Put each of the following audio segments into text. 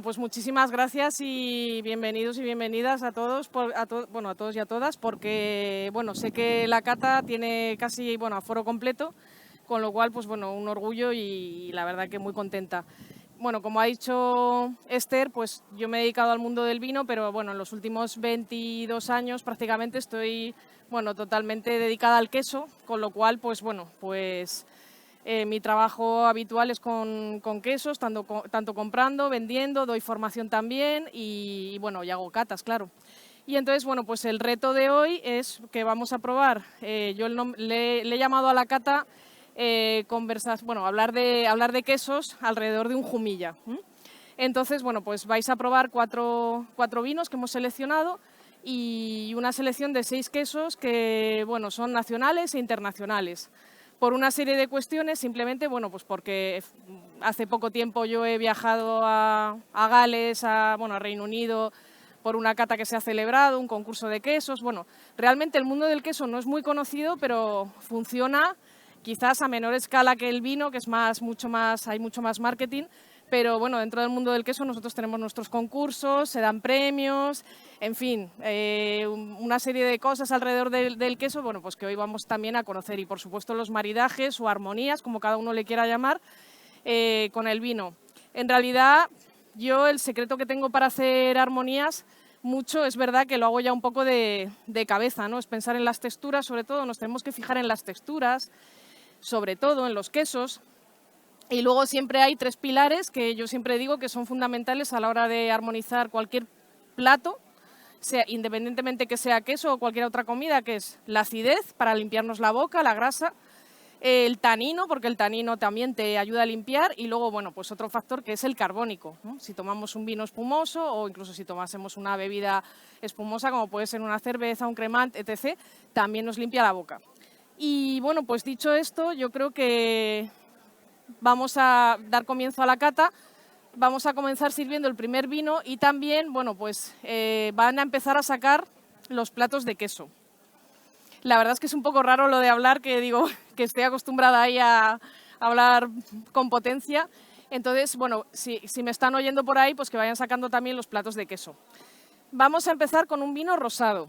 Bueno, pues muchísimas gracias y bienvenidos y bienvenidas a todos, a todos y a todas, porque bueno, sé que la cata tiene casi aforo completo, con lo cual pues bueno, un orgullo y la verdad que muy contenta. Bueno, como ha dicho Esther, pues yo me he dedicado al mundo del vino, pero bueno, en los últimos 22 años prácticamente estoy totalmente dedicada al queso, con lo cual pues mi trabajo habitual es con quesos, tanto comprando, vendiendo, doy formación también y hago catas, claro. Y entonces, bueno, pues el reto de hoy es que vamos a probar, le he llamado a la cata hablar de quesos alrededor de un jumilla. Entonces, bueno, pues vais a probar cuatro vinos que hemos seleccionado y una selección de 6 quesos que, bueno, son nacionales e internacionales. Por una serie de cuestiones, simplemente, bueno, pues porque hace poco tiempo yo he viajado a Gales, a Reino Unido, por una cata que se ha celebrado, un concurso de quesos. Bueno, realmente el mundo del queso no es muy conocido, pero funciona quizás a menor escala que el vino, que es hay mucho más marketing, pero bueno, dentro del mundo del queso nosotros tenemos nuestros concursos, se dan premios, en fin, una serie de cosas alrededor del queso, bueno, pues que hoy vamos también a conocer y por supuesto los maridajes o armonías, como cada uno le quiera llamar, con el vino. En realidad, yo el secreto que tengo para hacer armonías, mucho es verdad que lo hago ya un poco de cabeza, ¿no? Es pensar en las texturas, sobre todo nos tenemos que fijar en las texturas, sobre todo en los quesos. Y luego siempre hay 3 pilares que yo siempre digo que son fundamentales a la hora de armonizar cualquier plato, independientemente que sea queso o cualquier otra comida, que es la acidez, para limpiarnos la boca, la grasa, el tanino, porque el tanino también te ayuda a limpiar, y luego, bueno, pues otro factor que es el carbónico, ¿no? Si tomamos un vino espumoso o incluso si tomásemos una bebida espumosa, como puede ser una cerveza, un cremant, etc., también nos limpia la boca. Y bueno, pues dicho esto, yo creo que vamos a dar comienzo a la cata. Vamos a comenzar sirviendo el primer vino y también, bueno, pues van a empezar a sacar los platos de queso. La verdad es que es un poco raro lo de hablar, que digo que estoy acostumbrada ahí a hablar con potencia. Entonces, bueno, si me están oyendo por ahí, pues que vayan sacando también los platos de queso. Vamos a empezar con un vino rosado.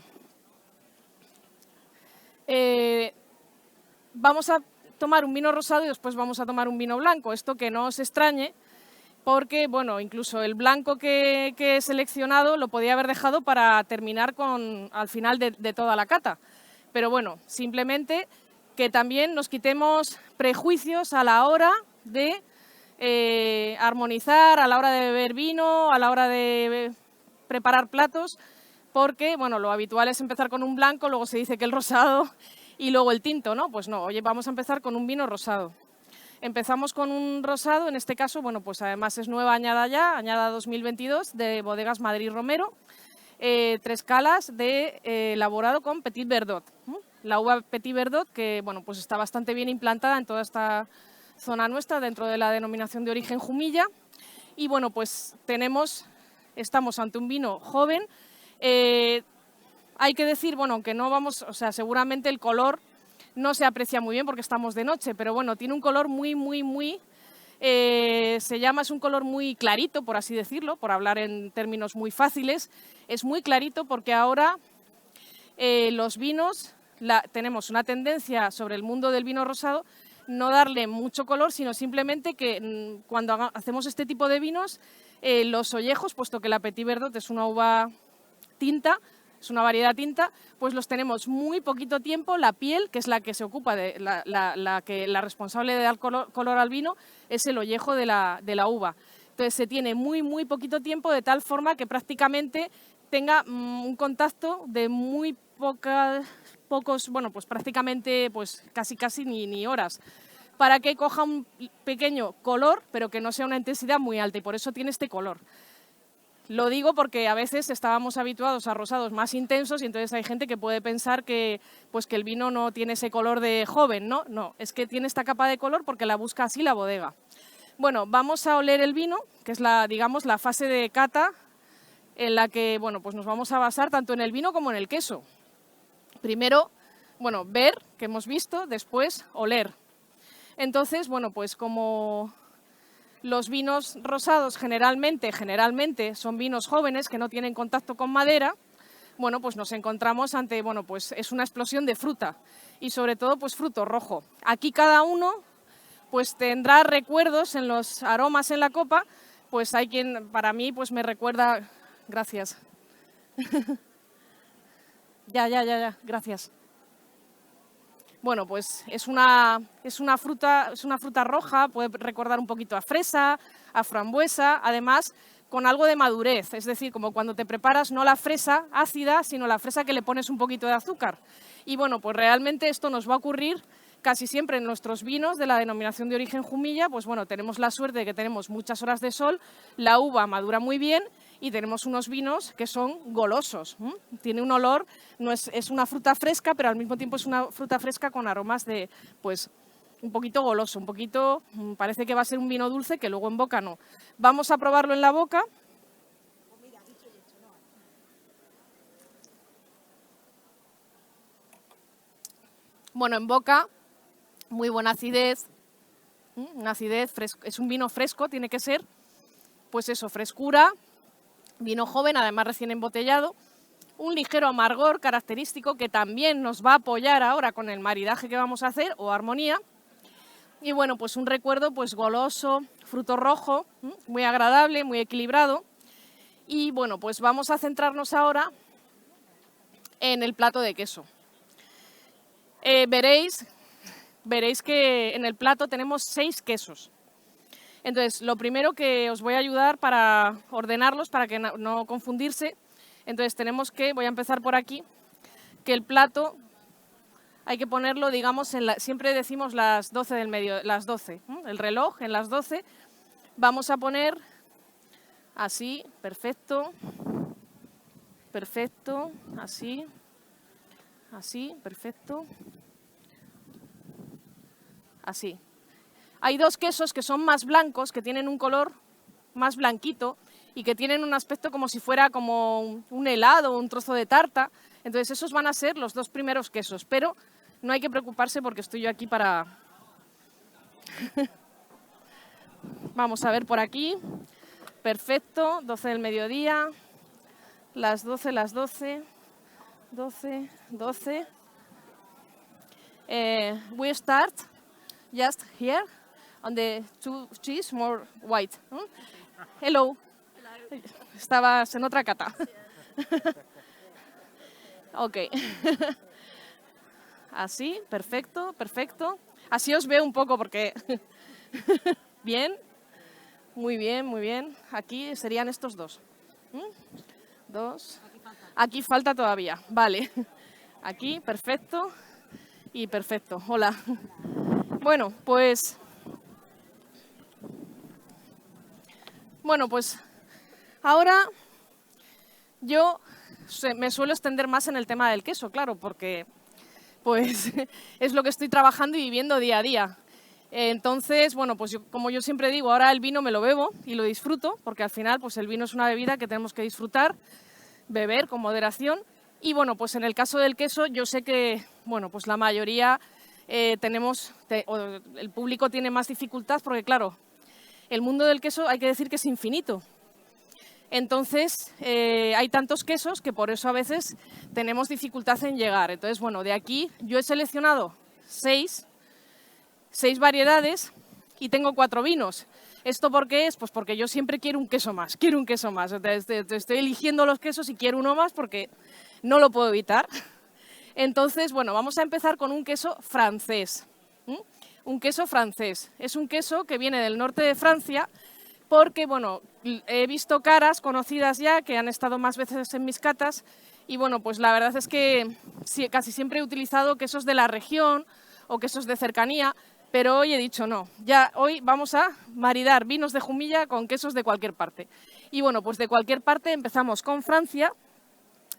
Vamos a tomar un vino rosado y después vamos a tomar un vino blanco. Esto que no os extrañe, porque bueno, incluso el blanco que he seleccionado lo podía haber dejado para terminar al final de toda la cata. Pero bueno, simplemente que también nos quitemos prejuicios a la hora de armonizar, a la hora de beber vino, a la hora de preparar platos, porque bueno, lo habitual es empezar con un blanco, luego se dice que el rosado y luego el tinto, ¿no? Pues no, oye, vamos a empezar con un vino rosado. Empezamos con un rosado, en este caso, bueno, pues además es nueva añada ya, añada 2022, de Bodegas Madrid Romero, 3 calas de elaborado con Petit Verdot. La uva Petit Verdot, que bueno, pues está bastante bien implantada en toda esta zona nuestra, dentro de la denominación de origen Jumilla. Y bueno, pues estamos ante un vino joven. Hay que decir, bueno, aunque no vamos, o sea, seguramente el color no se aprecia muy bien porque estamos de noche, pero bueno, tiene un color es un color muy clarito, por así decirlo, por hablar en términos muy fáciles. Es muy clarito porque ahora los vinos, tenemos una tendencia sobre el mundo del vino rosado, no darle mucho color, sino simplemente que cuando hacemos este tipo de vinos, los ollejos, puesto que la Petit Verdot es una uva tinta, es una variedad tinta, pues los tenemos muy poquito tiempo. La piel, que es la que se ocupa de la responsable de dar color al vino, es el ollejo de la uva. Entonces se tiene muy poquito tiempo, de tal forma que prácticamente tenga un contacto de muy pocos, bueno, pues prácticamente pues casi ni horas, para que coja un pequeño color, pero que no sea una intensidad muy alta, y por eso tiene este color. Lo digo porque a veces estábamos habituados a rosados más intensos y entonces hay gente que puede pensar que el vino no tiene ese color de joven, ¿no? No, es que tiene esta capa de color porque la busca así la bodega. Bueno, vamos a oler el vino, que es la fase de cata en la que bueno, pues nos vamos a basar tanto en el vino como en el queso. Primero, bueno, ver, que hemos visto, después oler. Entonces, bueno, pues como Los vinos rosados generalmente son vinos jóvenes que no tienen contacto con madera. Bueno, pues nos encontramos ante, bueno, pues es una explosión de fruta y sobre todo pues fruto rojo. Aquí cada uno pues tendrá recuerdos en los aromas en la copa, pues hay quien para mí pues me recuerda, gracias. Ya, gracias. Bueno, pues es una fruta roja, puede recordar un poquito a fresa, a frambuesa, además con algo de madurez, es decir, como cuando te preparas no la fresa ácida, sino la fresa que le pones un poquito de azúcar. Y bueno, pues realmente esto nos va a ocurrir casi siempre en nuestros vinos de la denominación de origen Jumilla, pues bueno, tenemos la suerte de que tenemos muchas horas de sol, la uva madura muy bien y tenemos unos vinos que son golosos. Tiene un olor, es una fruta fresca, pero al mismo tiempo es una fruta fresca con aromas de, pues, un poquito goloso, un poquito, parece que va a ser un vino dulce que luego en boca no. Vamos a probarlo en la boca. Bueno, en boca, muy buena acidez, una acidez fresca, es un vino fresco, tiene que ser, pues eso, frescura, vino joven, además recién embotellado, un ligero amargor característico que también nos va a apoyar ahora con el maridaje que vamos a hacer, o armonía. Y bueno, pues un recuerdo pues goloso, fruto rojo, muy agradable, muy equilibrado. Y bueno, pues vamos a centrarnos ahora en el plato de queso. Veréis que en el plato tenemos 6 quesos. Entonces, lo primero que os voy a ayudar para ordenarlos, para que no confundirse, entonces voy a empezar por aquí, que el plato hay que ponerlo, digamos, siempre decimos las 12 del medio, las 12, el reloj en las 12, vamos a poner así, perfecto, así, perfecto, así. Hay 2 quesos que son más blancos, que tienen un color más blanquito y que tienen un aspecto como si fuera como un helado o un trozo de tarta. Entonces esos van a ser los 2 primeros quesos, pero no hay que preocuparse porque estoy yo aquí para... Vamos a ver por aquí. Perfecto, 12 del mediodía, las 12, 12. We start just here on the 2 cheese more white. Hello. Estabas en otra cata. Ok. Así, perfecto. Así os veo un poco porque... Bien. Muy bien. Aquí serían estos 2. 2. Aquí falta todavía. Vale. Aquí, perfecto. Y perfecto. Hola. Bueno, pues ahora yo me suelo extender más en el tema del queso, claro, porque pues es lo que estoy trabajando y viviendo día a día. Entonces, bueno, pues como yo siempre digo, ahora el vino me lo bebo y lo disfruto, porque al final pues el vino es una bebida que tenemos que disfrutar, beber con moderación. Y bueno, pues en el caso del queso yo sé que, bueno, pues la mayoría el público tiene más dificultad porque, claro, el mundo del queso hay que decir que es infinito. Entonces, hay tantos quesos que por eso a veces tenemos dificultad en llegar. Entonces, bueno, de aquí yo he seleccionado 6 variedades y tengo 4 vinos. ¿Esto por qué es? Pues porque yo siempre quiero un queso más. Estoy eligiendo los quesos y quiero uno más porque no lo puedo evitar. Entonces, bueno, vamos a empezar con un queso francés. Un queso francés. Es un queso que viene del norte de Francia porque, bueno, he visto caras conocidas ya que han estado más veces en mis catas y, bueno, pues la verdad es que casi siempre he utilizado quesos de la región o quesos de cercanía, pero hoy he dicho no. Ya hoy vamos a maridar vinos de Jumilla con quesos de cualquier parte. Y, bueno, pues de cualquier parte empezamos con Francia.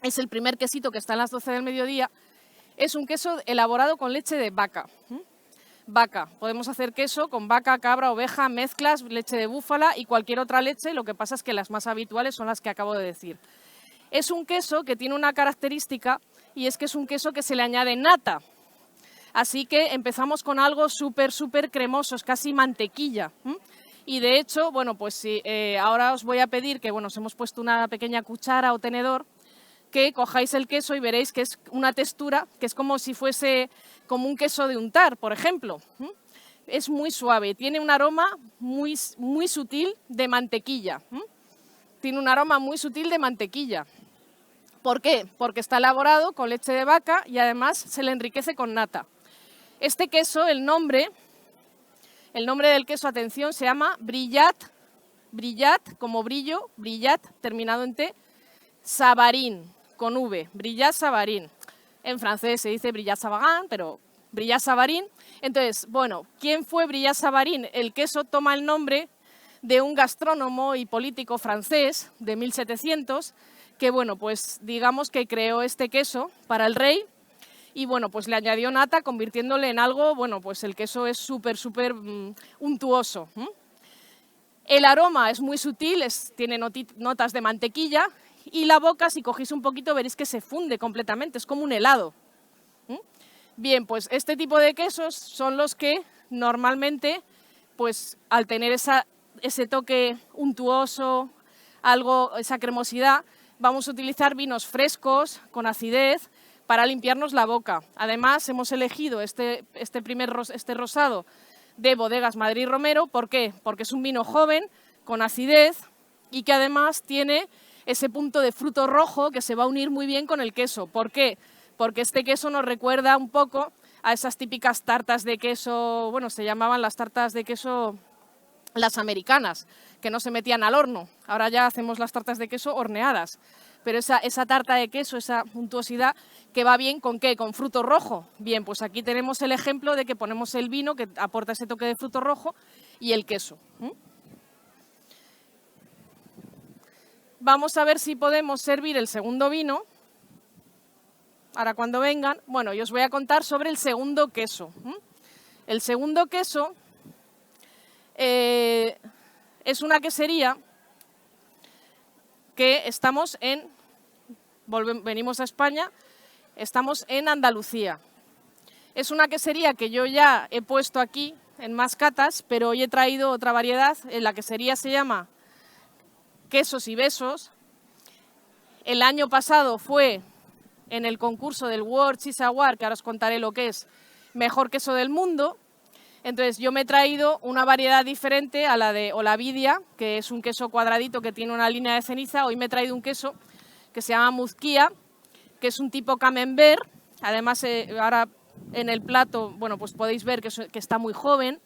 Es el primer quesito que está en las 12 del mediodía. Es un queso elaborado con leche de vaca. Vaca. Podemos hacer queso con vaca, cabra, oveja, mezclas, leche de búfala y cualquier otra leche. Lo que pasa es que las más habituales son las que acabo de decir. Es un queso que tiene una característica y es que es un queso que se le añade nata. Así que empezamos con algo súper cremoso, es casi mantequilla. Y de hecho, bueno, pues sí, ahora os voy a pedir que, bueno, os hemos puesto una pequeña cuchara o tenedor, que cojáis el queso y veréis que es una textura que es como si fuese como un queso de untar, por ejemplo. Es muy suave, tiene un aroma muy, muy sutil de mantequilla. Tiene un aroma muy sutil de mantequilla. ¿Por qué? Porque está elaborado con leche de vaca y además se le enriquece con nata. Este queso, el nombre del queso, atención, se llama Brillat, como brillo, Brillat, terminado en T, Savarin, con V, Brillat Savarin. En francés se dice Brillat Savarin, pero Brillat Savarin. Entonces, bueno, ¿quién fue Brillat Savarin? El queso toma el nombre de un gastrónomo y político francés de 1700 que, bueno, pues digamos que creó este queso para el rey y, bueno, pues le añadió nata convirtiéndole en algo, bueno, pues el queso es súper untuoso. El aroma es muy sutil, tiene notas de mantequilla y la boca, si cogéis un poquito, veréis que se funde completamente, es como un helado. Bien, pues este tipo de quesos son los que normalmente, pues al tener ese toque untuoso, esa cremosidad, vamos a utilizar vinos frescos, con acidez, para limpiarnos la boca. Además, hemos elegido este rosado de Bodegas Madrid Romero. ¿Por qué? Porque es un vino joven, con acidez y que además tiene ese punto de fruto rojo que se va a unir muy bien con el queso. ¿Por qué? Porque este queso nos recuerda un poco a esas típicas tartas de queso, bueno, se llamaban las tartas de queso las americanas, que no se metían al horno. Ahora ya hacemos las tartas de queso horneadas. Pero esa tarta de queso, esa untuosidad, que va bien ¿con qué? Con fruto rojo. Bien, pues aquí tenemos el ejemplo de que ponemos el vino, que aporta ese toque de fruto rojo, y el queso. Vamos a ver si podemos servir el segundo vino. Ahora cuando vengan, bueno, yo os voy a contar sobre el segundo queso. El segundo queso es una quesería que venimos a España, estamos en Andalucía. Es una quesería que yo ya he puesto aquí en más catas, pero hoy he traído otra variedad. La quesería se llama Quesos y Besos. El año pasado fue en el concurso del World Cheese Award, que ahora os contaré lo que es, mejor queso del mundo. Entonces yo me he traído una variedad diferente a la de Olavidia, que es un queso cuadradito que tiene una línea de ceniza. Hoy me he traído un queso que se llama Muzquía, que es un tipo camembert. Además, ahora en el plato, bueno, pues podéis ver que está muy joven.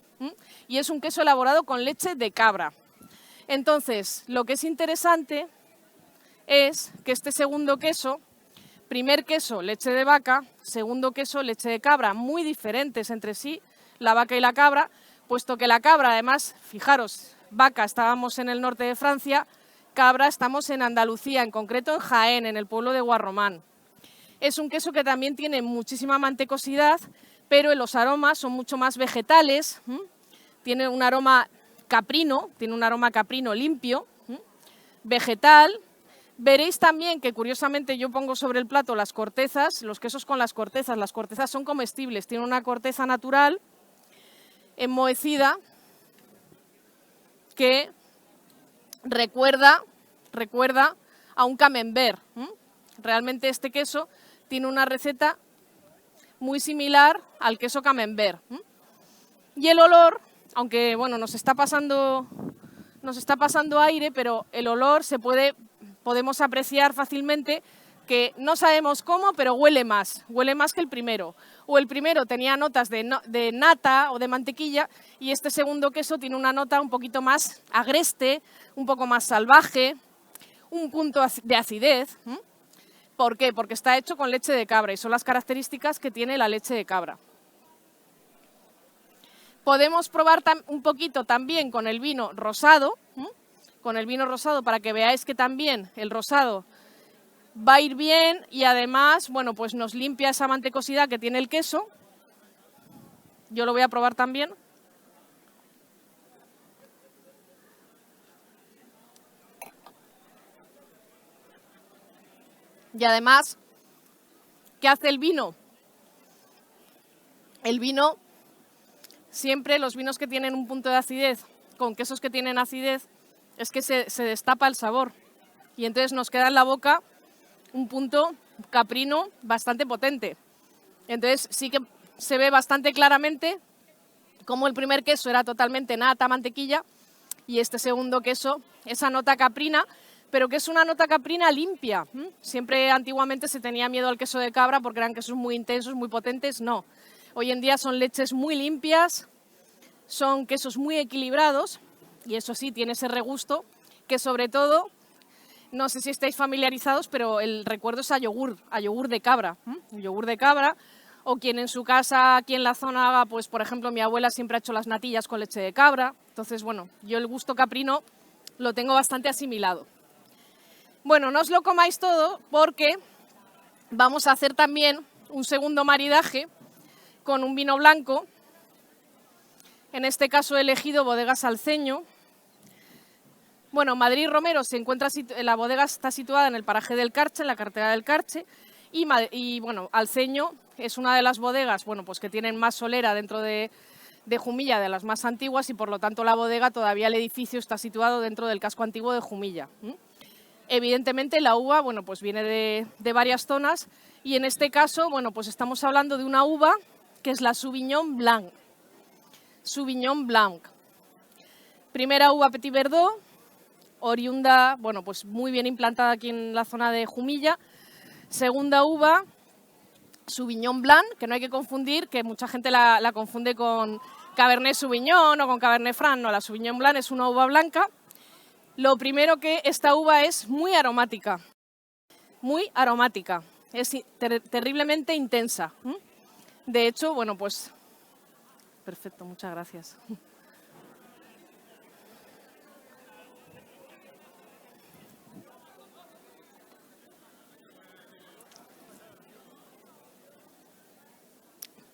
Y es un queso elaborado con leche de cabra. Entonces, lo que es interesante es que este segundo queso, primer queso, leche de vaca, segundo queso, leche de cabra, muy diferentes entre sí, la vaca y la cabra, puesto que la cabra, además, fijaros, vaca estábamos en el norte de Francia, cabra estamos en Andalucía, en concreto en Jaén, en el pueblo de Guarromán. Es un queso que también tiene muchísima mantecosidad, pero los aromas son mucho más vegetales, tiene un aroma caprino limpio, vegetal. Veréis también que curiosamente yo pongo sobre el plato las cortezas, los quesos con las cortezas son comestibles, tienen una corteza natural, enmohecida, que recuerda a un camembert. Realmente este queso tiene una receta muy similar al queso camembert. Y el olor, aunque bueno, nos está pasando aire, pero el olor podemos apreciar fácilmente que no sabemos cómo, pero huele más que el primero. O el primero tenía notas de nata o de mantequilla y este segundo queso tiene una nota un poquito más agreste, un poco más salvaje, un punto de acidez. ¿Por qué? Porque está hecho con leche de cabra y son las características que tiene la leche de cabra. Podemos probar un poquito también con el vino rosado, para que veáis que también el rosado va a ir bien y además, bueno, pues nos limpia esa mantecosidad que tiene el queso. Yo lo voy a probar también. Y además, ¿qué hace el vino? El vino, siempre los vinos que tienen un punto de acidez con quesos que tienen acidez es que se destapa el sabor y entonces nos queda en la boca un punto caprino bastante potente. Entonces sí que se ve bastante claramente cómo el primer queso era totalmente nata, mantequilla, y este segundo queso, esa nota caprina, pero que es una nota caprina limpia. Siempre antiguamente se tenía miedo al queso de cabra porque eran quesos muy intensos, muy potentes. No, hoy en día son leches muy limpias, son quesos muy equilibrados y eso sí, tiene ese regusto que sobre todo, no sé si estáis familiarizados, pero el recuerdo es a yogur de cabra. Yogur de cabra, o quien en su casa, aquí en la zona haga, pues por ejemplo mi abuela siempre ha hecho las natillas con leche de cabra. Entonces, bueno, yo el gusto caprino lo tengo bastante asimilado. Bueno, no os lo comáis todo porque vamos a hacer también un segundo maridaje con un vino blanco. En este caso he elegido Bodegas Alceño. Bueno, Madrid Romero se encuentra, la bodega está situada en el paraje del Carche, en la carretera del Carche, y bueno, Alceño es una de las bodegas, bueno, pues que tienen más solera dentro de Jumilla, de las más antiguas, y por lo tanto la bodega, todavía el edificio está situado dentro del casco antiguo de Jumilla. Evidentemente la uva, bueno, pues viene de varias zonas, y en este caso, bueno, pues estamos hablando de una uva que es la Sauvignon Blanc. Sauvignon Blanc. Primera uva Petit Verdot, oriunda, bueno, pues muy bien implantada aquí en la zona de Jumilla. Segunda uva, Sauvignon Blanc, que no hay que confundir, que mucha gente la confunde con Cabernet Sauvignon o con Cabernet Franc. No, la Sauvignon Blanc es una uva blanca. Lo primero, que esta uva es muy aromática, es terriblemente intensa. De hecho, bueno, pues perfecto, muchas gracias.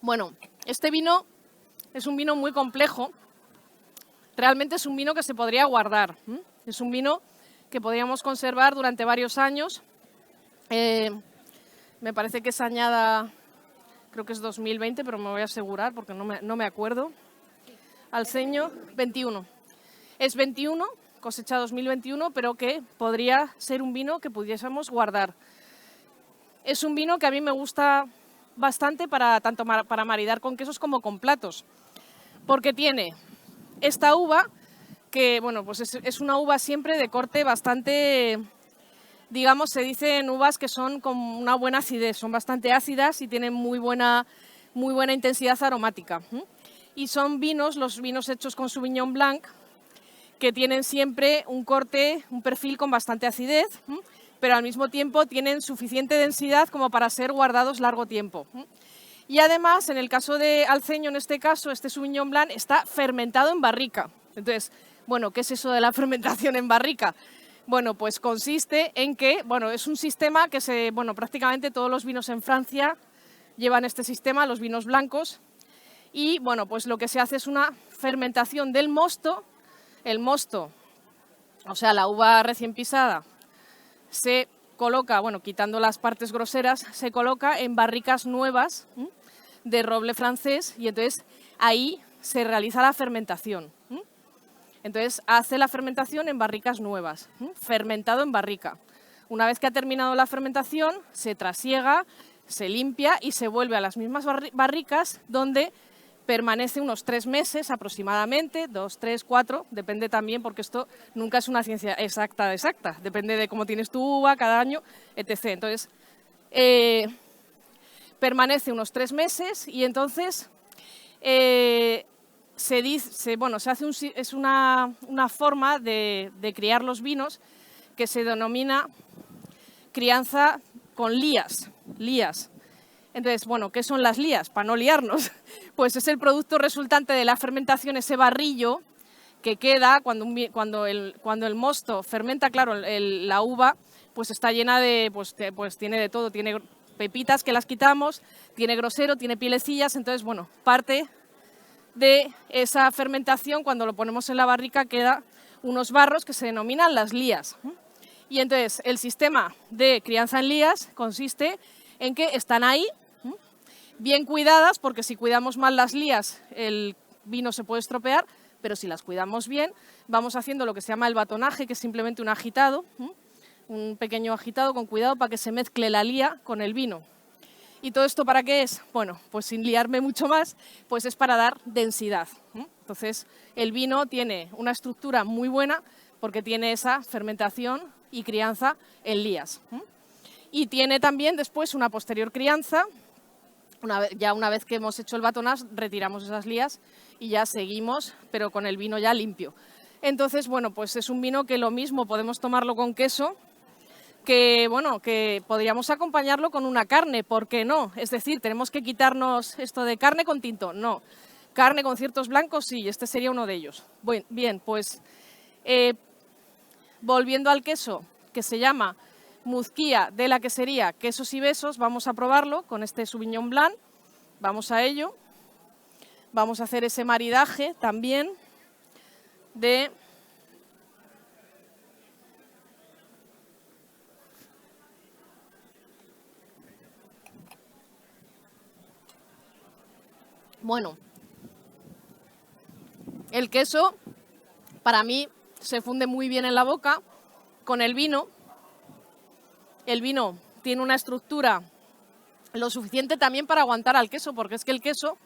Bueno, este vino es un vino muy complejo. Realmente es un vino que se podría guardar. Es un vino que podríamos conservar durante varios años. Me parece que es añada, creo que es 2020, pero me voy a asegurar porque no me acuerdo. Alceño, 21. Es 21, cosecha 2021, pero que podría ser un vino que pudiésemos guardar. Es un vino que a mí me gusta bastante tanto para maridar con quesos como con platos, porque tiene esta uva que, bueno, pues es una uva siempre de corte bastante, digamos, se dicen uvas que son con una buena acidez, son bastante ácidas y tienen muy buena intensidad aromática. Y son vinos, los vinos hechos con Sauvignon Blanc, que tienen siempre un corte, un perfil con bastante acidez, pero al mismo tiempo tienen suficiente densidad como para ser guardados largo tiempo. Y además, en el caso de Alceño, en este caso, este Sauvignon Blanc está fermentado en barrica. Entonces, bueno, ¿qué es eso de la fermentación en barrica? Bueno, pues consiste en que, bueno, es un sistema que prácticamente todos los vinos en Francia llevan este sistema, los vinos blancos, y bueno, pues lo que se hace es una fermentación del mosto. El mosto, o sea, la uva recién pisada, se coloca, bueno, quitando las partes groseras, se coloca en barricas nuevas de roble francés y entonces ahí se realiza la fermentación. Entonces hace la fermentación en barricas nuevas, fermentado en barrica. Una vez que ha terminado la fermentación, se trasiega, se limpia y se vuelve a las mismas barricas donde permanece unos 3 meses aproximadamente, 2, 3, 4, depende también, porque esto nunca es una ciencia exacta, depende de cómo tienes tu uva cada año, etc. Entonces, permanece unos 3 meses y entonces es una forma de criar los vinos que se denomina crianza con lías. Entonces, bueno, ¿qué son las lías? Para no liarnos, pues es el producto resultante de la fermentación, ese barrillo que queda cuando el mosto fermenta. Claro, la uva pues está llena de, pues tiene de todo, tiene pepitas que las quitamos, tiene grosero, tiene pielecillas, entonces, bueno, parte de esa fermentación, cuando lo ponemos en la barrica, queda unos barros que se denominan las lías. Y entonces, el sistema de crianza en lías consiste en que están ahí, bien cuidadas, porque si cuidamos mal las lías, el vino se puede estropear, pero si las cuidamos bien, vamos haciendo lo que se llama el batonaje, que es simplemente un agitado, un pequeño agitado con cuidado para que se mezcle la lía con el vino. ¿Y todo esto para qué es? Bueno, pues sin liarme mucho más, pues es para dar densidad. Entonces, el vino tiene una estructura muy buena porque tiene esa fermentación y crianza en lías. Y tiene también después una posterior crianza. Una vez que hemos hecho el batonage, retiramos esas lías y ya seguimos, pero con el vino ya limpio. Entonces, bueno, pues es un vino que lo mismo podemos tomarlo con queso, que, bueno, que podríamos acompañarlo con una carne, ¿por qué no? Es decir, tenemos que quitarnos esto de carne con tinto, no. Carne con ciertos blancos, sí, este sería uno de ellos. Bueno, bien, pues volviendo al queso, que se llama Muzquía de la quesería Quesos y Besos, vamos a probarlo con este Sauvignon Blanc, vamos a ello. Vamos a hacer ese maridaje también de bueno, el queso para mí se funde muy bien en la boca con el vino. El vino tiene una estructura lo suficiente también para aguantar al queso, porque es que el queso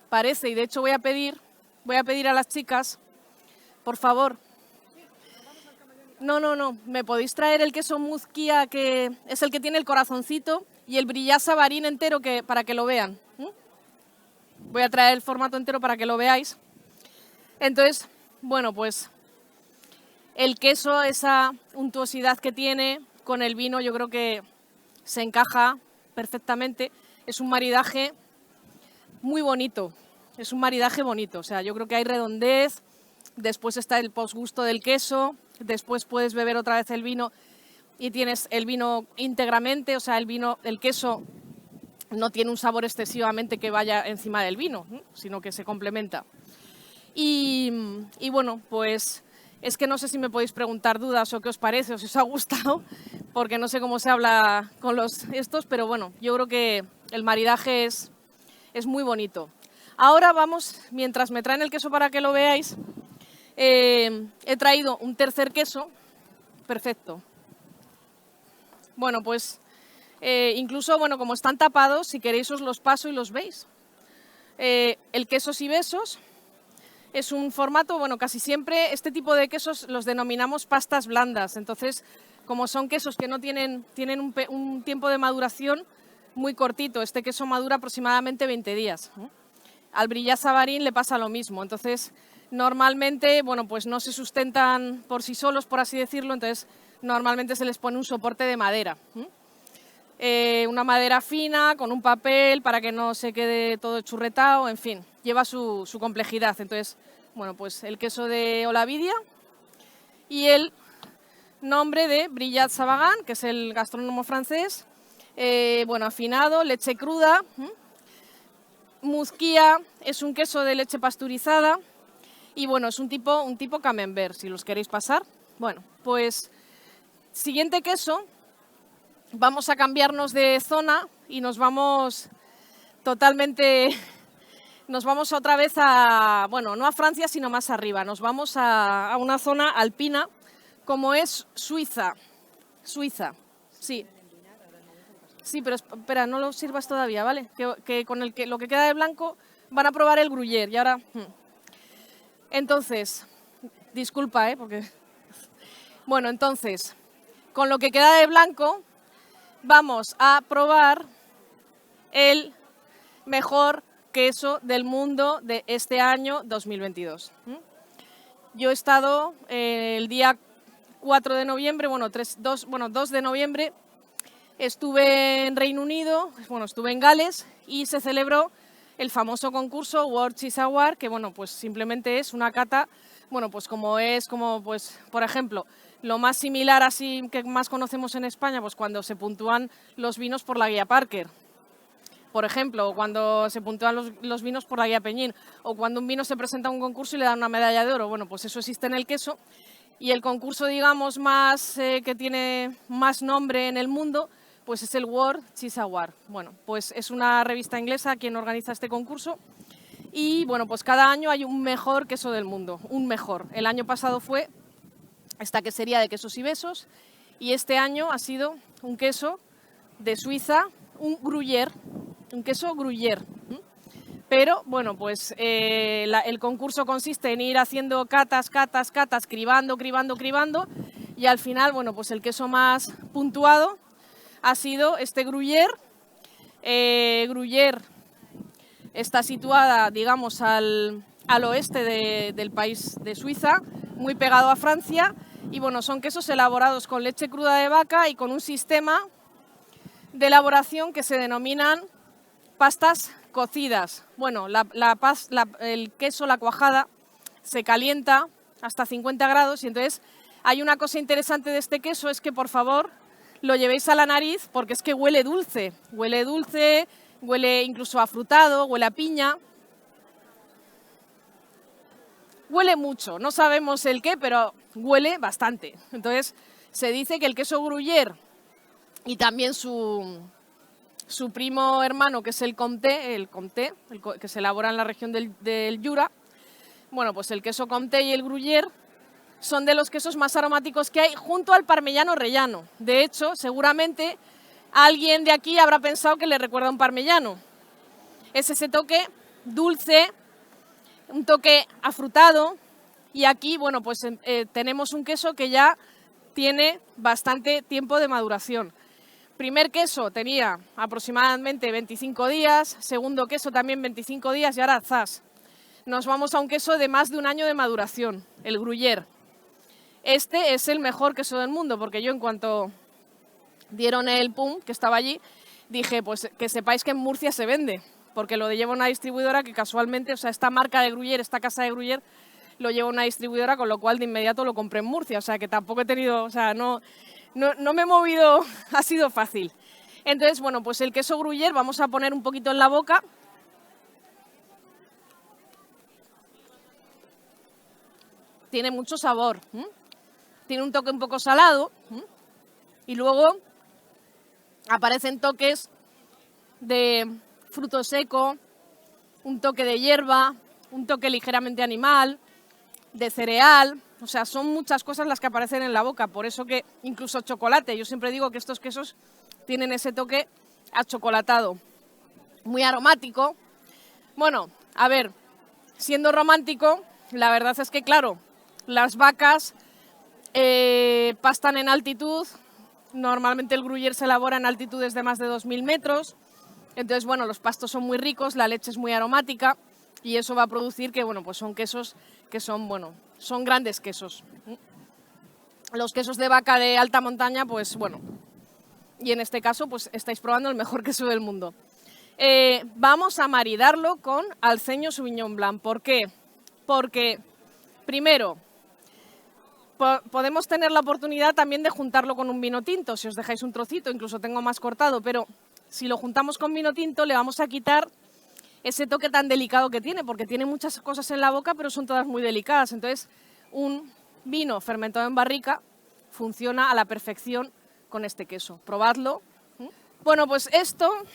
parece, y de hecho voy a pedir a las chicas, por favor. No, me podéis traer el queso Muzquía, que es el que tiene el corazoncito, y el Brillat Savarin entero para que lo vean. Voy a traer el formato entero para que lo veáis. Entonces, bueno, pues el queso, esa untuosidad que tiene con el vino, yo creo que se encaja perfectamente. Es un maridaje muy bonito, es un maridaje bonito. O sea, yo creo que hay redondez, después está el posgusto del queso, después puedes beber otra vez el vino y tienes el vino íntegramente, o sea, el queso no tiene un sabor excesivamente que vaya encima del vino, sino que se complementa. Y bueno, pues es que no sé si me podéis preguntar dudas o qué os parece, o si os ha gustado, porque no sé cómo se habla con estos, pero bueno, yo creo que el maridaje es muy bonito. Ahora vamos, mientras me traen el queso para que lo veáis, he traído un tercer queso, perfecto. Bueno, pues incluso, bueno, como están tapados, si queréis os los paso y los veis. El Quesos y Besos es un formato, bueno, casi siempre este tipo de quesos los denominamos pastas blandas. Entonces, como son quesos que no tienen un tiempo de maduración muy cortito, este queso madura aproximadamente 20 días. Al Brillat Savarin le pasa lo mismo. Entonces, normalmente, bueno, pues no se sustentan por sí solos, por así decirlo, entonces normalmente se les pone un soporte de madera. Una madera fina, con un papel para que no se quede todo churretado, en fin, lleva su complejidad. Entonces, bueno, pues el queso de Olavidia y el nombre de Brillat Savarin, que es el gastrónomo francés, bueno, afinado, leche cruda. Muzquía es un queso de leche pasteurizada y bueno, es un tipo camembert, si los queréis pasar. Bueno, pues siguiente queso, vamos a cambiarnos de zona y nos vamos otra vez a, bueno, no a Francia, sino más arriba, nos vamos a una zona alpina como es Suiza, sí. Sí, pero espera, no lo sirvas todavía, ¿vale? Que con lo que queda de blanco van a probar el gruyère y ahora... Entonces, disculpa, porque... Bueno, entonces, con lo que queda de blanco vamos a probar el mejor queso del mundo de este año 2022. Yo he estado el día 4 de noviembre, 2 de noviembre, estuve en Reino Unido, bueno, estuve en Gales y se celebró el famoso concurso World Cheese Award, que bueno, pues simplemente es una cata, bueno, pues pues, por ejemplo, lo más similar así que más conocemos en España, pues cuando se puntúan los vinos por la guía Parker, por ejemplo, o cuando se puntúan los vinos por la guía Peñín, o cuando un vino se presenta a un concurso y le dan una medalla de oro. Bueno, pues eso existe en el queso y el concurso, digamos, más que tiene más nombre en el mundo, pues es el World Cheese Award. Bueno, pues es una revista inglesa quien organiza este concurso y bueno, pues cada año hay un mejor queso del mundo, un mejor. El año pasado fue esta quesería de Quesos y Besos y este año ha sido un queso de Suiza, un gruyère, un queso gruyère. Pero bueno, pues el concurso consiste en ir haciendo catas, cribando, y al final, bueno, pues el queso más puntuado ha sido este gruyère. Gruyère está situada, digamos, al oeste del país de Suiza, muy pegado a Francia, y bueno, son quesos elaborados con leche cruda de vaca y con un sistema de elaboración que se denominan pastas cocidas. Bueno, el queso, la cuajada, se calienta hasta 50 grados y entonces hay una cosa interesante de este queso, es que por favor lo llevéis a la nariz porque es que huele dulce, huele incluso a frutado, huele a piña. Huele mucho, no sabemos el qué, pero huele bastante. Entonces se dice que el queso gruyère y también su primo hermano, que es el Comté, que se elabora en la región del Jura, bueno, pues el queso Comté y el gruyère son de los quesos más aromáticos que hay, junto al parmellano rellano. De hecho, seguramente alguien de aquí habrá pensado que le recuerda a un parmellano. Es ese toque dulce, un toque afrutado, y aquí, bueno, pues tenemos un queso que ya tiene bastante tiempo de maduración. Primer queso tenía aproximadamente 25 días, segundo queso también 25 días y ahora ¡zas! Nos vamos a un queso de más de un año de maduración, el gruyère. Este es el mejor queso del mundo, porque yo en cuanto dieron el pum, que estaba allí, dije, pues que sepáis que en Murcia se vende, porque lo lleva una distribuidora que casualmente, o sea, esta marca de gruyère, esta casa de gruyère, lo lleva una distribuidora, con lo cual de inmediato lo compré en Murcia, o sea, que tampoco he tenido, o sea, no me he movido, ha sido fácil. Entonces, bueno, pues el queso gruyère vamos a poner un poquito en la boca. Tiene mucho sabor, tiene un toque un poco salado, y luego aparecen toques de fruto seco, un toque de hierba, un toque ligeramente animal, de cereal. O sea, son muchas cosas las que aparecen en la boca, por eso que incluso chocolate. Yo siempre digo que estos quesos tienen ese toque achocolatado, muy aromático. Bueno, a ver, siendo romántico, la verdad es que, claro, las vacas pastan en altitud. Normalmente el gruyère se elabora en altitudes de más de 2000 metros. Entonces, bueno, los pastos son muy ricos, la leche es muy aromática y eso va a producir que, bueno, pues son quesos que son, bueno, son grandes quesos. Los quesos de vaca de alta montaña, pues bueno, y en este caso, pues estáis probando el mejor queso del mundo. Vamos a maridarlo con Alceño Sauvignon Blanc. ¿Por qué? Porque, primero, podemos tener la oportunidad también de juntarlo con un vino tinto, si os dejáis un trocito, incluso tengo más cortado, pero si lo juntamos con vino tinto le vamos a quitar ese toque tan delicado que tiene, porque tiene muchas cosas en la boca, pero son todas muy delicadas. Entonces, un vino fermentado en barrica funciona a la perfección con este queso. Probadlo. Bueno, pues esto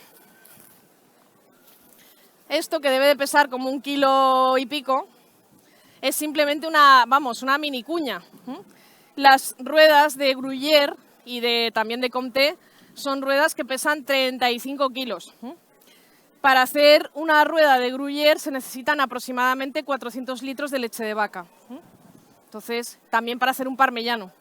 que debe de pesar como 1 kilo y pico, es simplemente una mini cuña. Las ruedas de gruyère y también de Comté son ruedas que pesan 35 kilos. Para hacer una rueda de gruyère se necesitan aproximadamente 400 litros de leche de vaca. Entonces, también para hacer un parmellano.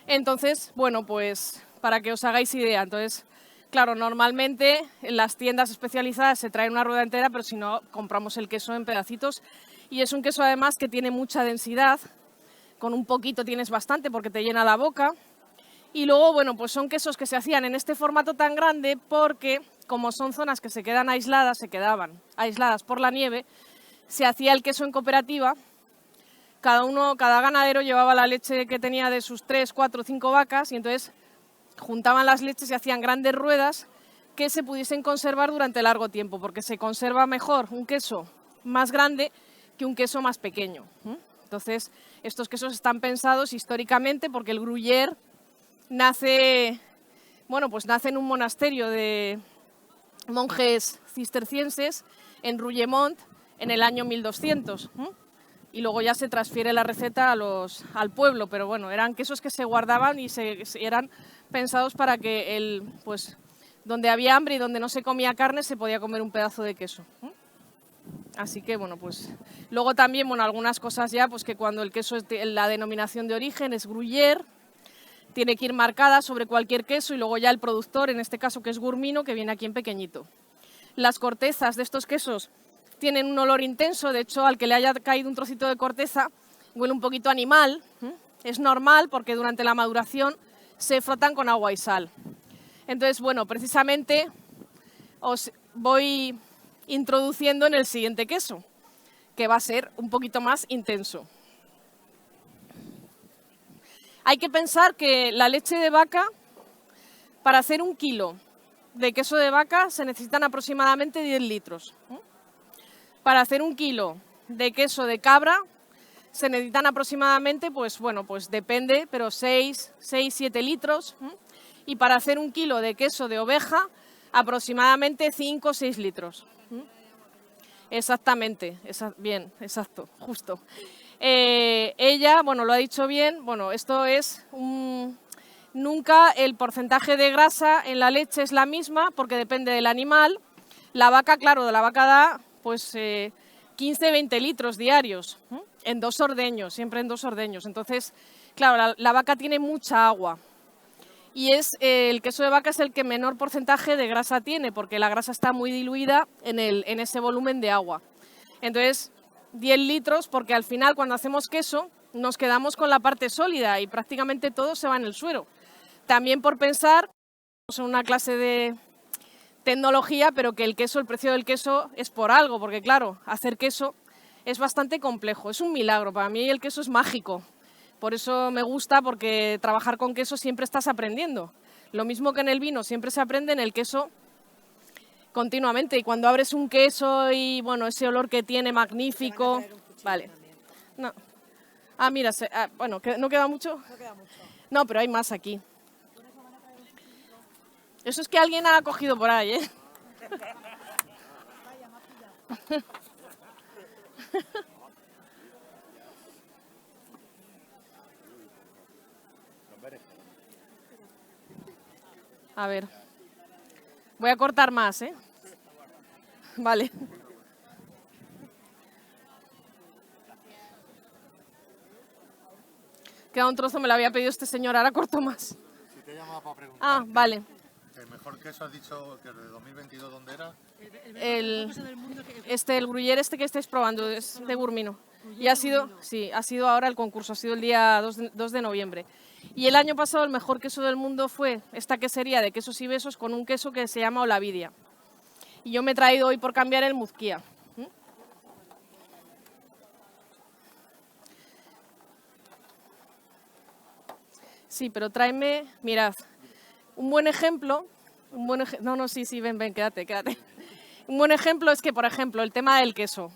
Entonces, bueno, pues para que os hagáis idea. Entonces, claro, normalmente en las tiendas especializadas se trae una rueda entera, pero si no, compramos el queso en pedacitos. Y es un queso además que tiene mucha densidad. Con un poquito tienes bastante porque te llena la boca. Y luego, bueno, pues son quesos que se hacían en este formato tan grande porque, como son zonas que se quedaban aisladas por la nieve, se hacía el queso en cooperativa. Cada ganadero llevaba la leche que tenía de sus 3, 4, 5 vacas y entonces juntaban las leches y hacían grandes ruedas que se pudiesen conservar durante largo tiempo, porque se conserva mejor un queso más grande que un queso más pequeño. Entonces, estos quesos están pensados históricamente porque el gruyère nace en un monasterio de monjes cistercienses en Rougemont, en el año 1200. Y luego ya se transfiere la receta al pueblo, pero bueno, eran quesos que se guardaban y eran pensados para que pues, donde había hambre y donde no se comía carne se podía comer un pedazo de queso. Así que, bueno, pues luego también, bueno, algunas cosas ya, pues que cuando el queso, la denominación de origen es gruyère, tiene que ir marcada sobre cualquier queso y luego ya el productor, en este caso que es Gurmino, que viene aquí en pequeñito. Las cortezas de estos quesos tienen un olor intenso, de hecho, al que le haya caído un trocito de corteza, huele un poquito animal. Es normal porque durante la maduración se frotan con agua y sal. Entonces, bueno, precisamente os voy introduciendo en el siguiente queso, que va a ser un poquito más intenso. Hay que pensar que la leche de vaca, para hacer 1 kilo de queso de vaca se necesitan aproximadamente 10 litros. Para hacer 1 kilo de queso de cabra se necesitan aproximadamente, pues bueno, pues depende, pero 6-7 litros. Y para hacer 1 kilo de queso de oveja, aproximadamente 5 o 6 litros. Exactamente, bien, exacto, justo. Ella, bueno, lo ha dicho bien, bueno, esto es nunca el porcentaje de grasa en la leche es la misma porque depende del animal. La vaca, claro, la vaca da pues 15-20 litros diarios en 2 ordeños, siempre en 2 ordeños. Entonces, claro, la vaca tiene mucha agua y el queso de vaca es el que menor porcentaje de grasa tiene porque la grasa está muy diluida en ese volumen de agua. Entonces, 10 litros porque al final cuando hacemos queso nos quedamos con la parte sólida y prácticamente todo se va en el suero. También por pensar, en una clase de tecnología, pero que el precio del queso es por algo, porque claro, hacer queso es bastante complejo, es un milagro, para mí el queso es mágico, por eso me gusta, porque trabajar con queso siempre estás aprendiendo. Lo mismo que en el vino, siempre se aprende, en el queso continuamente, y cuando abres un queso y bueno, ese olor que tiene magnífico, vale. No. Ah, mira, bueno, ¿no queda mucho? No queda mucho. No, pero hay más aquí. Eso es que alguien ha cogido por ahí, ¿eh? A ver. Voy a cortar más, ¿eh? Vale. Queda un trozo, me lo había pedido este señor, ahora corto más. Si te he llamado para preguntar. Ah, vale. ¿El mejor queso has dicho que de 2022 dónde era? El gruyère que estáis probando es de Gurmino. Y ha sido ahora el concurso, ha sido el día 2 de noviembre. Y el año pasado el mejor queso del mundo fue esta quesería de quesos y besos con un queso que se llama Olavidia. Y yo me he traído hoy por cambiar el Muzquía. Sí, pero tráeme, mirad, un buen ejemplo, ven, quédate. Un buen ejemplo es que, por ejemplo, el tema del queso.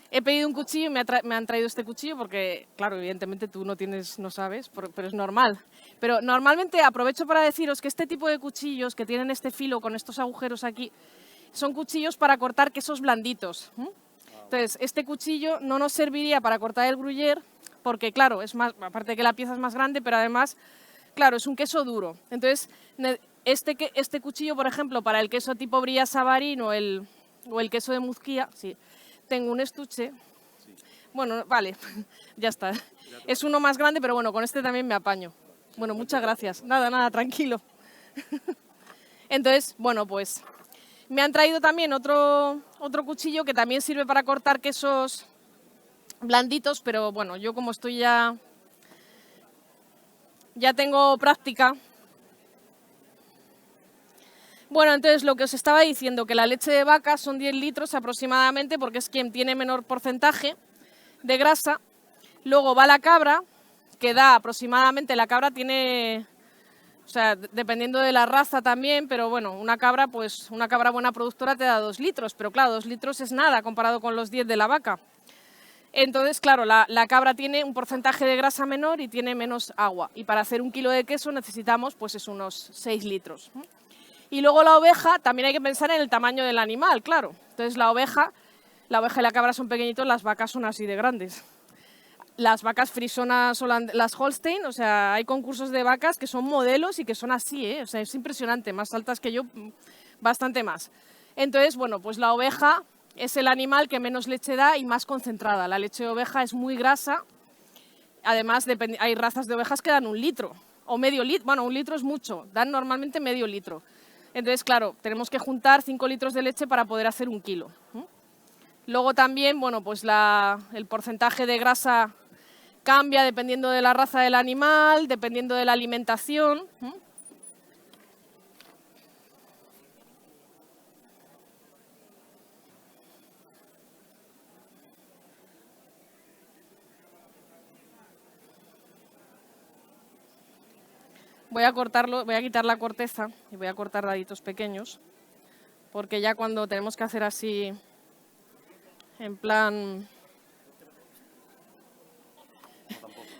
He pedido un cuchillo y me han traído este cuchillo porque, claro, evidentemente tú no sabes, pero es normal. Pero normalmente aprovecho para deciros que este tipo de cuchillos que tienen este filo con estos agujeros aquí, son cuchillos para cortar quesos blanditos. Entonces, este cuchillo no nos serviría para cortar el gruyère porque, claro, es más, aparte de que la pieza es más grande, pero además, claro, es un queso duro. Entonces, este cuchillo, por ejemplo, para el queso tipo Brie Savarin o el queso de Muzquía, sí, tengo un estuche. Sí. Bueno, vale, ya está. Es uno más grande, pero bueno, con este también me apaño. Bueno, muchas gracias. Nada, tranquilo. Entonces, bueno, pues me han traído también otro cuchillo que también sirve para cortar quesos blanditos, pero bueno, yo como estoy ya tengo práctica. Bueno, entonces lo que os estaba diciendo, que la leche de vaca son 10 litros aproximadamente porque es quien tiene menor porcentaje de grasa. Luego va la cabra, que da aproximadamente, la cabra tiene, o sea, dependiendo de la raza también, pero bueno, una cabra buena productora te da 2 litros, pero claro, 2 litros es nada comparado con los 10 de la vaca. Entonces, claro, la cabra tiene un porcentaje de grasa menor y tiene menos agua. Y para hacer 1 kilo de queso necesitamos pues unos 6 litros. Y luego la oveja, también hay que pensar en el tamaño del animal, claro. Entonces la oveja La oveja y la cabra son pequeñitos, las vacas son así de grandes. Las vacas frisonas, las Holstein, o sea, hay concursos de vacas que son modelos y que son así, ¿eh? O sea, es impresionante, más altas que yo, bastante más. Entonces, bueno, pues la oveja es el animal que menos leche da y más concentrada. La leche de oveja es muy grasa. Además, hay razas de ovejas que dan 1 litro o medio litro. Bueno, 1 litro es mucho, dan normalmente medio litro. Entonces, claro, tenemos que juntar 5 litros de leche para poder hacer 1 kilo. Luego también, bueno, pues el porcentaje de grasa cambia dependiendo de la raza del animal, dependiendo de la alimentación. Voy a cortarlo, voy a quitar la corteza y voy a cortar daditos pequeños, porque ya cuando tenemos que hacer así, en plan...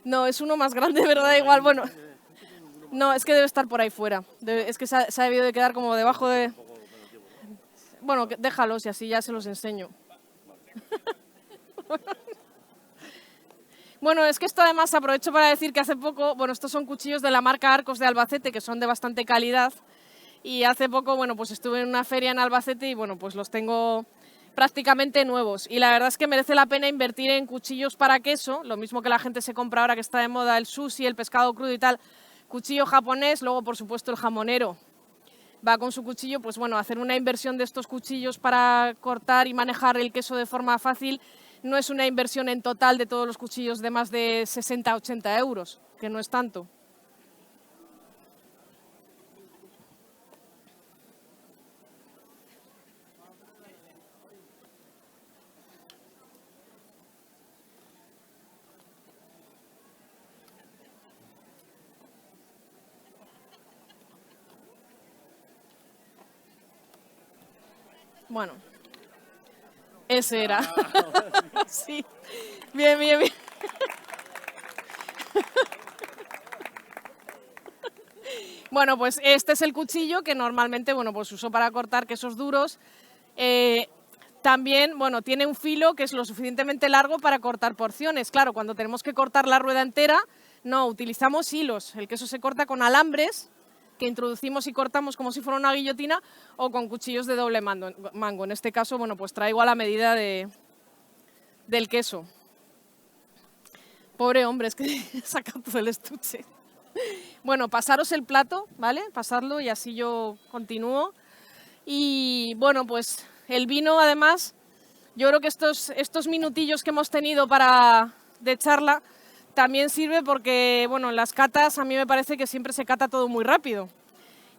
No, es uno más grande, pero da igual, bueno... No, es que debe estar por ahí fuera, es que se ha debido de quedar como debajo de... Bueno, déjalos y así ya se los enseño. Bueno, es que esto además aprovecho para decir que hace poco, bueno, estos son cuchillos de la marca Arcos de Albacete, que son de bastante calidad, y hace poco, bueno, pues estuve en una feria en Albacete y, bueno, pues los tengo prácticamente nuevos, y la verdad es que merece la pena invertir en cuchillos para queso, lo mismo que la gente se compra ahora que está de moda el sushi, el pescado crudo y tal, cuchillo japonés, luego por supuesto el jamonero va con su cuchillo, pues bueno, hacer una inversión de estos cuchillos para cortar y manejar el queso de forma fácil no es una inversión en total de todos los cuchillos de más de 60-80 euros, que no es tanto. Bueno, ese era. Sí, bien, bien, bien. Bueno, pues este es el cuchillo que normalmente, bueno, pues uso para cortar quesos duros. También, bueno, tiene un filo que es lo suficientemente largo para cortar porciones. Claro, cuando tenemos que cortar la rueda entera, no, utilizamos hilos. El queso se corta con alambres que introducimos y cortamos como si fuera una guillotina o con cuchillos de doble mango. En este caso, bueno, pues traigo a la medida del queso. Pobre hombre, es que he sacado todo el estuche. Bueno, pasaros el plato, ¿vale? Pasarlo y así yo continúo. Y bueno, pues el vino, además, yo creo que estos minutillos que hemos tenido de charla también sirve porque, bueno, en las catas a mí me parece que siempre se cata todo muy rápido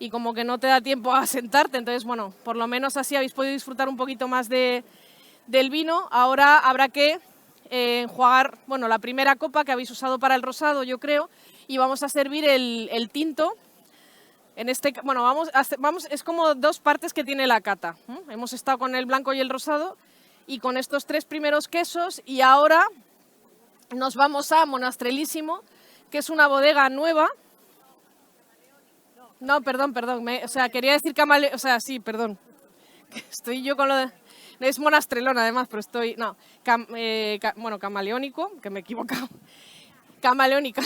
y como que no te da tiempo a sentarte. Entonces, bueno, por lo menos así habéis podido disfrutar un poquito más del vino. Ahora habrá que enjuagar, bueno, la primera copa que habéis usado para el rosado, yo creo, y vamos a servir el tinto. Bueno, es como 2 partes que tiene la cata. Hemos estado con el blanco y el rosado y con estos 3 primeros quesos, y ahora nos vamos a Monastrellissimo, que es una bodega nueva. No, perdón, o sea, quería decir o sea, sí, perdón. Estoy yo con lo de... Es Monastrellón además, pero estoy... No, bueno, camaleónico, que me he equivocado. Camaleónica.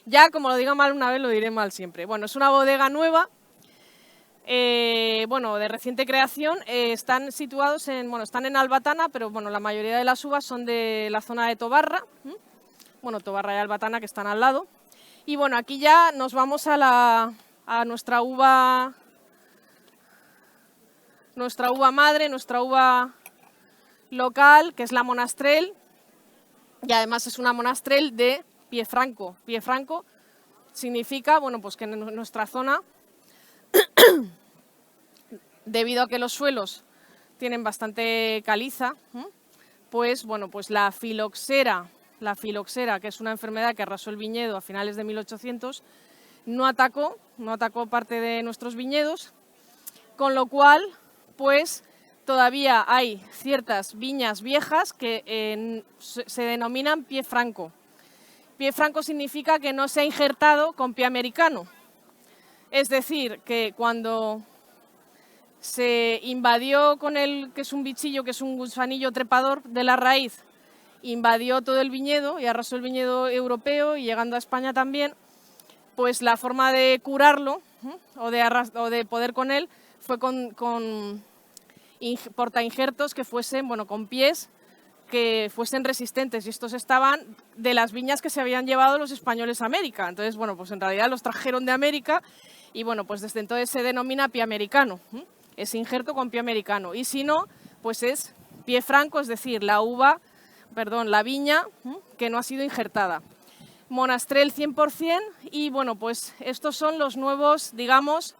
Ya, como lo diga mal una vez, lo diré mal siempre. Bueno, es una bodega nueva, bueno, de reciente creación. Están situados están en Albatana, pero bueno, la mayoría de las uvas son de la zona de Tobarra. Bueno, Tobarra y Albatana, que están al lado. Y bueno, aquí ya nos vamos a nuestra uva madre, nuestra uva local, que es la Monastrell. Y además es una Monastrell de pie franco. Pie franco significa, bueno, pues que en nuestra zona, debido a que los suelos tienen bastante caliza, pues bueno, pues la filoxera, que es una enfermedad que arrasó el viñedo a finales de 1800, no atacó parte de nuestros viñedos, con lo cual, pues todavía hay ciertas viñas viejas que se denominan pie franco. Pie franco significa que no se ha injertado con pie americano. Es decir, que cuando se invadió con el, que es un bichillo, que es un gusanillo trepador de la raíz, invadió todo el viñedo y arrasó el viñedo europeo y llegando a España también, pues la forma de curarlo o de poder con él fue con portainjertos que fuesen, bueno, con pies que fuesen resistentes, y estos estaban de las viñas que se habían llevado los españoles a América. Entonces, bueno, pues en realidad los trajeron de América y, bueno, pues desde entonces se denomina pie americano, es injerto con pie americano. Y si no, pues es pie franco, es decir, la viña que no ha sido injertada. Monastrell 100% y, bueno, pues estos son los nuevos, digamos,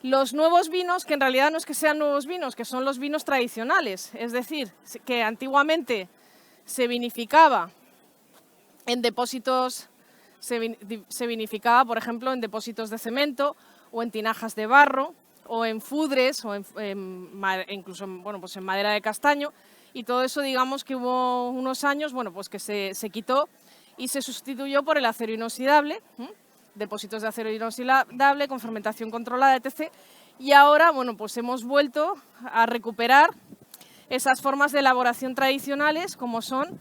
los nuevos vinos, que en realidad no es que sean nuevos vinos, que son los vinos tradicionales. Es decir, que antiguamente se vinificaba en depósitos, se vinificaba, por ejemplo, en depósitos de cemento o en tinajas de barro o en fudres o incluso bueno, pues en madera de castaño. Y todo eso, digamos que hubo unos años, bueno, pues que se quitó y se sustituyó por el acero inoxidable, depósitos de acero inoxidable con fermentación controlada, etc. Y ahora, bueno, pues hemos vuelto a recuperar esas formas de elaboración tradicionales, como son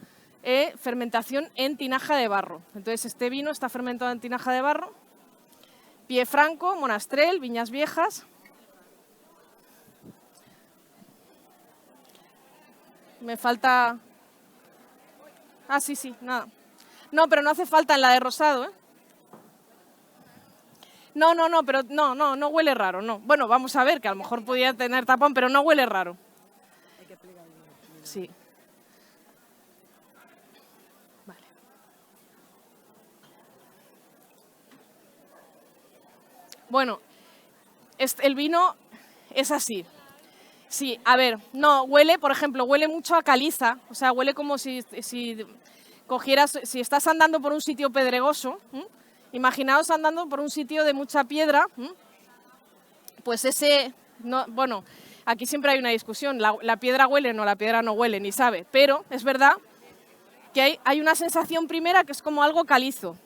fermentación en tinaja de barro. Entonces, este vino está fermentado en tinaja de barro, pie franco, Monastrell, Viñas Viejas. Me falta... Ah, sí, nada. No, pero no hace falta en la de rosado, ¿eh? No, pero no huele raro, no. Bueno, vamos a ver, que a lo mejor podía tener tapón, pero no huele raro. Sí. Vale. Bueno, el vino es así. Sí, a ver, no, huele, por ejemplo, huele mucho a caliza, o sea, huele como si cogieras, si estás andando por un sitio pedregoso, imaginaos andando por un sitio de mucha piedra, pues bueno, aquí siempre hay una discusión, la piedra huele, no, la piedra no huele, ni sabe, pero es verdad que hay una sensación primera que es como algo calizo,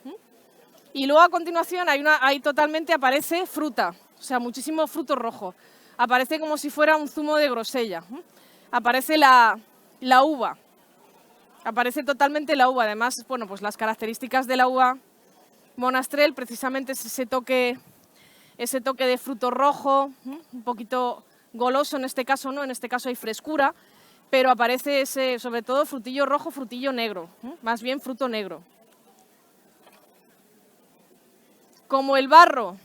y luego a continuación totalmente aparece fruta, o sea, muchísimo fruto rojo, aparece como si fuera un zumo de grosella, aparece la uva, aparece totalmente la uva, además, bueno, pues las características de la uva Monastrell precisamente es ese toque de fruto rojo, un poquito goloso en este caso, no, en este caso hay frescura, pero aparece sobre todo frutillo rojo, frutillo negro, más bien fruto negro. Como el barro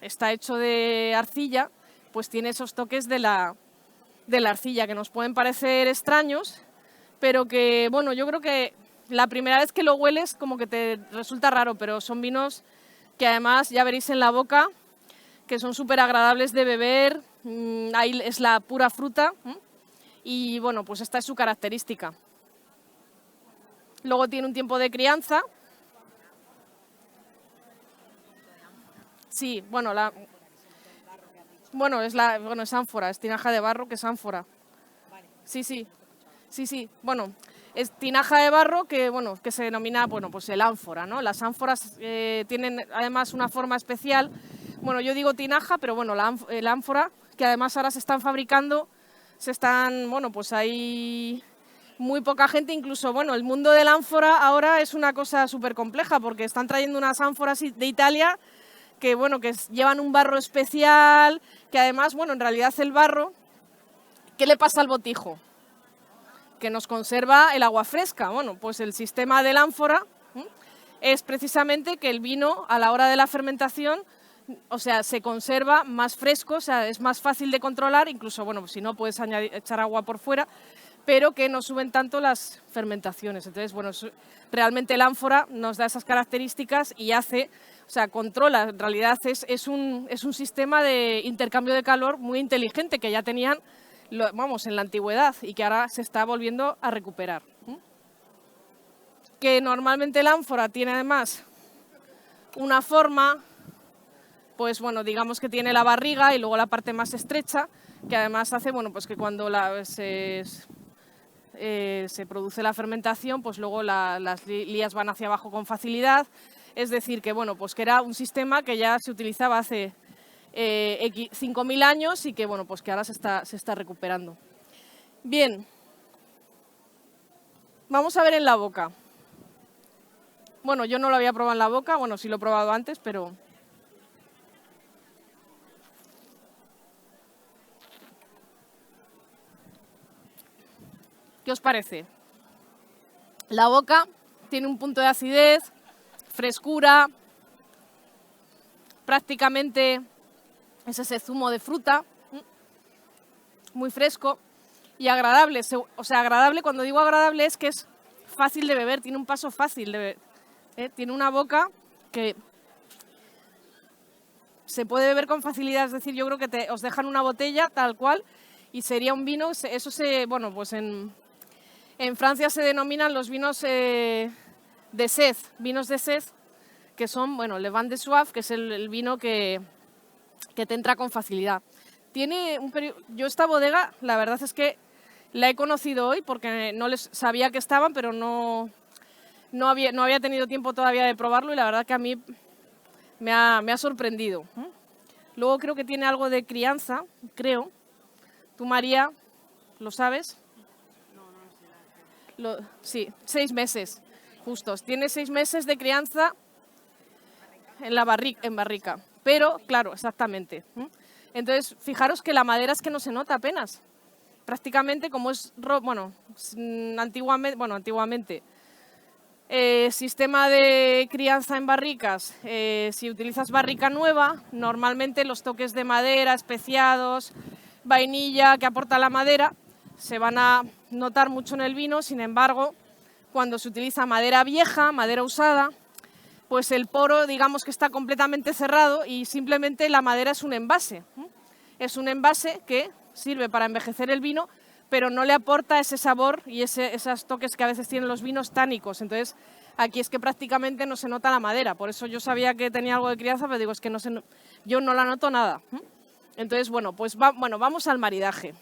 está hecho de arcilla, pues tiene esos toques de la arcilla que nos pueden parecer extraños, pero que, bueno, yo creo que la primera vez que lo hueles como que te resulta raro, pero son vinos que además ya veréis en la boca que son súper agradables de beber, ahí es la pura fruta y, bueno, pues esta es su característica. Luego tiene un tiempo de crianza. Sí, bueno, es ánfora, es tinaja de barro, que es ánfora. Sí, bueno, es tinaja de barro que, bueno, que se denomina, bueno, pues el ánfora, ¿no? Las ánforas tienen además una forma especial. Bueno, yo digo tinaja, pero bueno, el ánfora, que además ahora se están fabricando, bueno, pues hay muy poca gente, incluso, bueno, el mundo del ánfora ahora es una cosa súper compleja, porque están trayendo unas ánforas de Italia que, bueno, que llevan un barro especial, que además, bueno, en realidad el barro, ¿qué le pasa al botijo? Que nos conserva el agua fresca. Bueno, pues el sistema del ánfora es precisamente que el vino a la hora de la fermentación, o sea, se conserva más fresco, o sea, es más fácil de controlar, incluso, bueno, si no puedes echar agua por fuera, pero que no suben tanto las fermentaciones. Entonces, bueno, realmente el ánfora nos da esas características y controla, en realidad es un sistema de intercambio de calor muy inteligente que ya tenían, en la antigüedad y que ahora se está volviendo a recuperar. Que normalmente el ánfora tiene además una forma, pues bueno, digamos que tiene la barriga y luego la parte más estrecha, que además hace, bueno, pues que cuando se produce la fermentación, pues luego las lías van hacia abajo con facilidad. Es decir, que bueno, pues que era un sistema que ya se utilizaba hace 5.000 años y que, bueno, pues que ahora se está recuperando. Bien, vamos a ver en la boca. Bueno, yo no lo había probado en la boca, bueno, sí lo he probado antes, pero... ¿Qué os parece? La boca tiene un punto de acidez, frescura, prácticamente es ese zumo de fruta, muy fresco y agradable. O sea, agradable, cuando digo agradable es que es fácil de beber, tiene un paso fácil de beber. Tiene una boca que se puede beber con facilidad, es decir, yo creo que os dejan una botella tal cual y sería un vino, bueno, pues en Francia se denominan los vinos de Cés, que son, bueno, Le Vin de Soif, que es el vino que te entra con facilidad. Yo esta bodega, la verdad es que la he conocido hoy porque no les sabía que estaban, pero no había tenido tiempo todavía de probarlo y la verdad que a mí me ha sorprendido. Luego creo que tiene algo de crianza, creo. Tú, María, ¿lo sabes? Sí, 6 meses, justos. Tiene 6 meses de crianza en barrica. Pero, claro, exactamente. Entonces, fijaros que la madera es que no se nota apenas. Prácticamente como es, antiguamente, sistema de crianza en barricas, si utilizas barrica nueva, normalmente los toques de madera, especiados, vainilla que aporta la madera, se van a notar mucho en el vino. Sin embargo, cuando se utiliza madera vieja, madera usada, pues el poro, digamos que está completamente cerrado y simplemente la madera es un envase. Es un envase que sirve para envejecer el vino, pero no le aporta ese sabor y esos toques que a veces tienen los vinos tánicos. Entonces, aquí es que prácticamente no se nota la madera. Por eso yo sabía que tenía algo de crianza, pero digo, es que yo no la noto nada. Entonces, bueno, pues vamos al maridaje.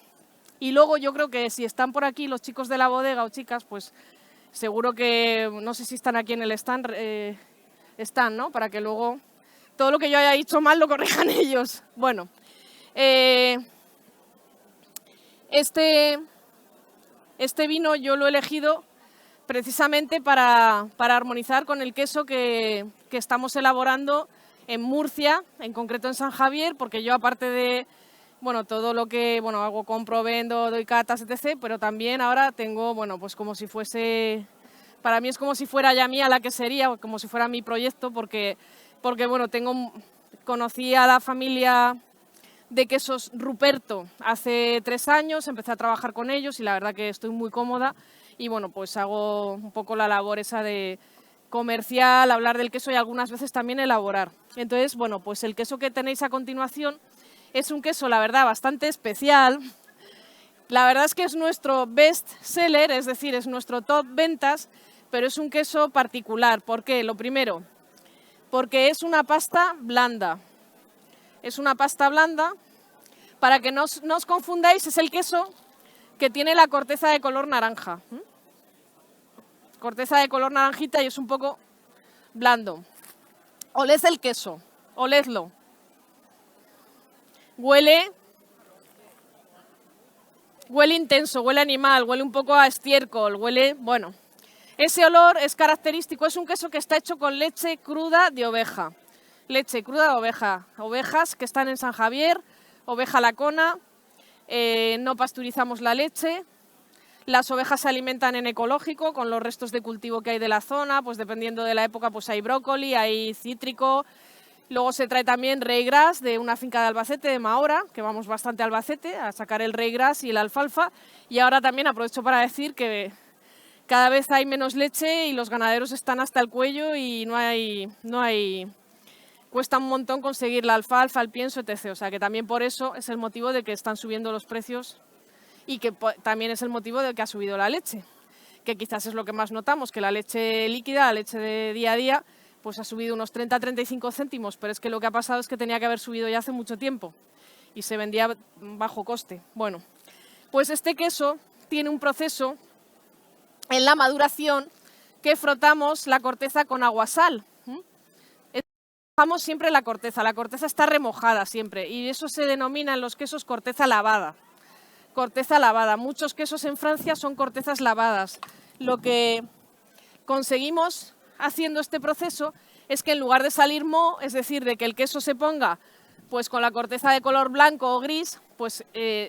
Y luego yo creo que si están por aquí los chicos de la bodega o chicas, pues seguro que, no sé si están aquí en el stand, están, ¿no? Para que luego todo lo que yo haya dicho mal lo corrijan ellos. Bueno, este vino yo lo he elegido precisamente para armonizar con el queso que estamos elaborando en Murcia, en concreto en San Javier, porque yo aparte de todo lo que hago, compro, vendo, doy catas, etc., pero también ahora tengo, pues como si fuese, para mí es como si fuera ya mía la quesería, como si fuera mi proyecto, porque conocí a la familia de quesos Ruperto hace 3 años, empecé a trabajar con ellos y la verdad que estoy muy cómoda y pues hago un poco la labor esa de comercial, hablar del queso y algunas veces también elaborar. Entonces, pues el queso que tenéis a continuación es un queso, la verdad, bastante especial. La verdad es que es nuestro best seller, es decir, es nuestro top ventas, pero es un queso particular. ¿Por qué? Lo primero, porque es una pasta blanda. Es una pasta blanda, para que no os confundáis, es el queso que tiene la corteza de color naranja. Corteza de color naranjita y es un poco blando. Oled el queso, oledlo. Huele intenso, huele animal, huele un poco a estiércol, bueno. Ese olor es característico, es un queso que está hecho con leche cruda de oveja. Leche cruda de oveja, ovejas que están en San Javier, oveja lacona, no pasteurizamos la leche. Las ovejas se alimentan en ecológico, con los restos de cultivo que hay de la zona, pues dependiendo de la época pues hay brócoli, hay cítrico. Luego se trae también rey gras de una finca de Albacete, de Mahora, que vamos bastante a Albacete a sacar el rey gras y la alfalfa. Y ahora también aprovecho para decir que cada vez hay menos leche y los ganaderos están hasta el cuello y no hay cuesta un montón conseguir la alfalfa, el pienso, etc. O sea que también por eso es el motivo de que están subiendo los precios y que también es el motivo de que ha subido la leche, que quizás es lo que más notamos, que la leche líquida, la leche de día a día, pues ha subido unos 30-35 céntimos, pero es que lo que ha pasado es que tenía que haber subido ya hace mucho tiempo y se vendía bajo coste. Bueno, pues este queso tiene un proceso en la maduración que frotamos la corteza con agua-sal. remojamos siempre la corteza está remojada siempre y eso se denomina en los quesos corteza lavada. Corteza lavada, muchos quesos en Francia son cortezas lavadas. Lo que conseguimos haciendo este proceso es que en lugar de salir moho, es decir, de que el queso se ponga pues con la corteza de color blanco o gris, pues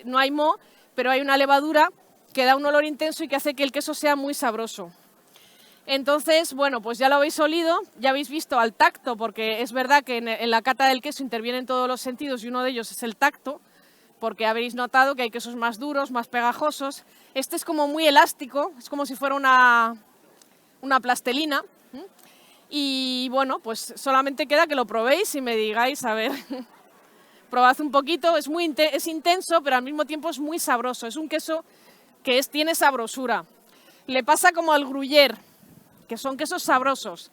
no hay moho, pero hay una levadura que da un olor intenso y que hace que el queso sea muy sabroso. Entonces, bueno, pues ya lo habéis olido, ya habéis visto al tacto, porque es verdad que en la cata del queso intervienen todos los sentidos y uno de ellos es el tacto, porque habréis notado que hay quesos más duros, más pegajosos. Este es como muy elástico, es como si fuera una plastelina. Y bueno, pues solamente queda que lo probéis y me digáis, a ver, probad un poquito, es intenso, pero al mismo tiempo es muy sabroso. Es un queso que tiene sabrosura. Le pasa como al gruyère, que son quesos sabrosos.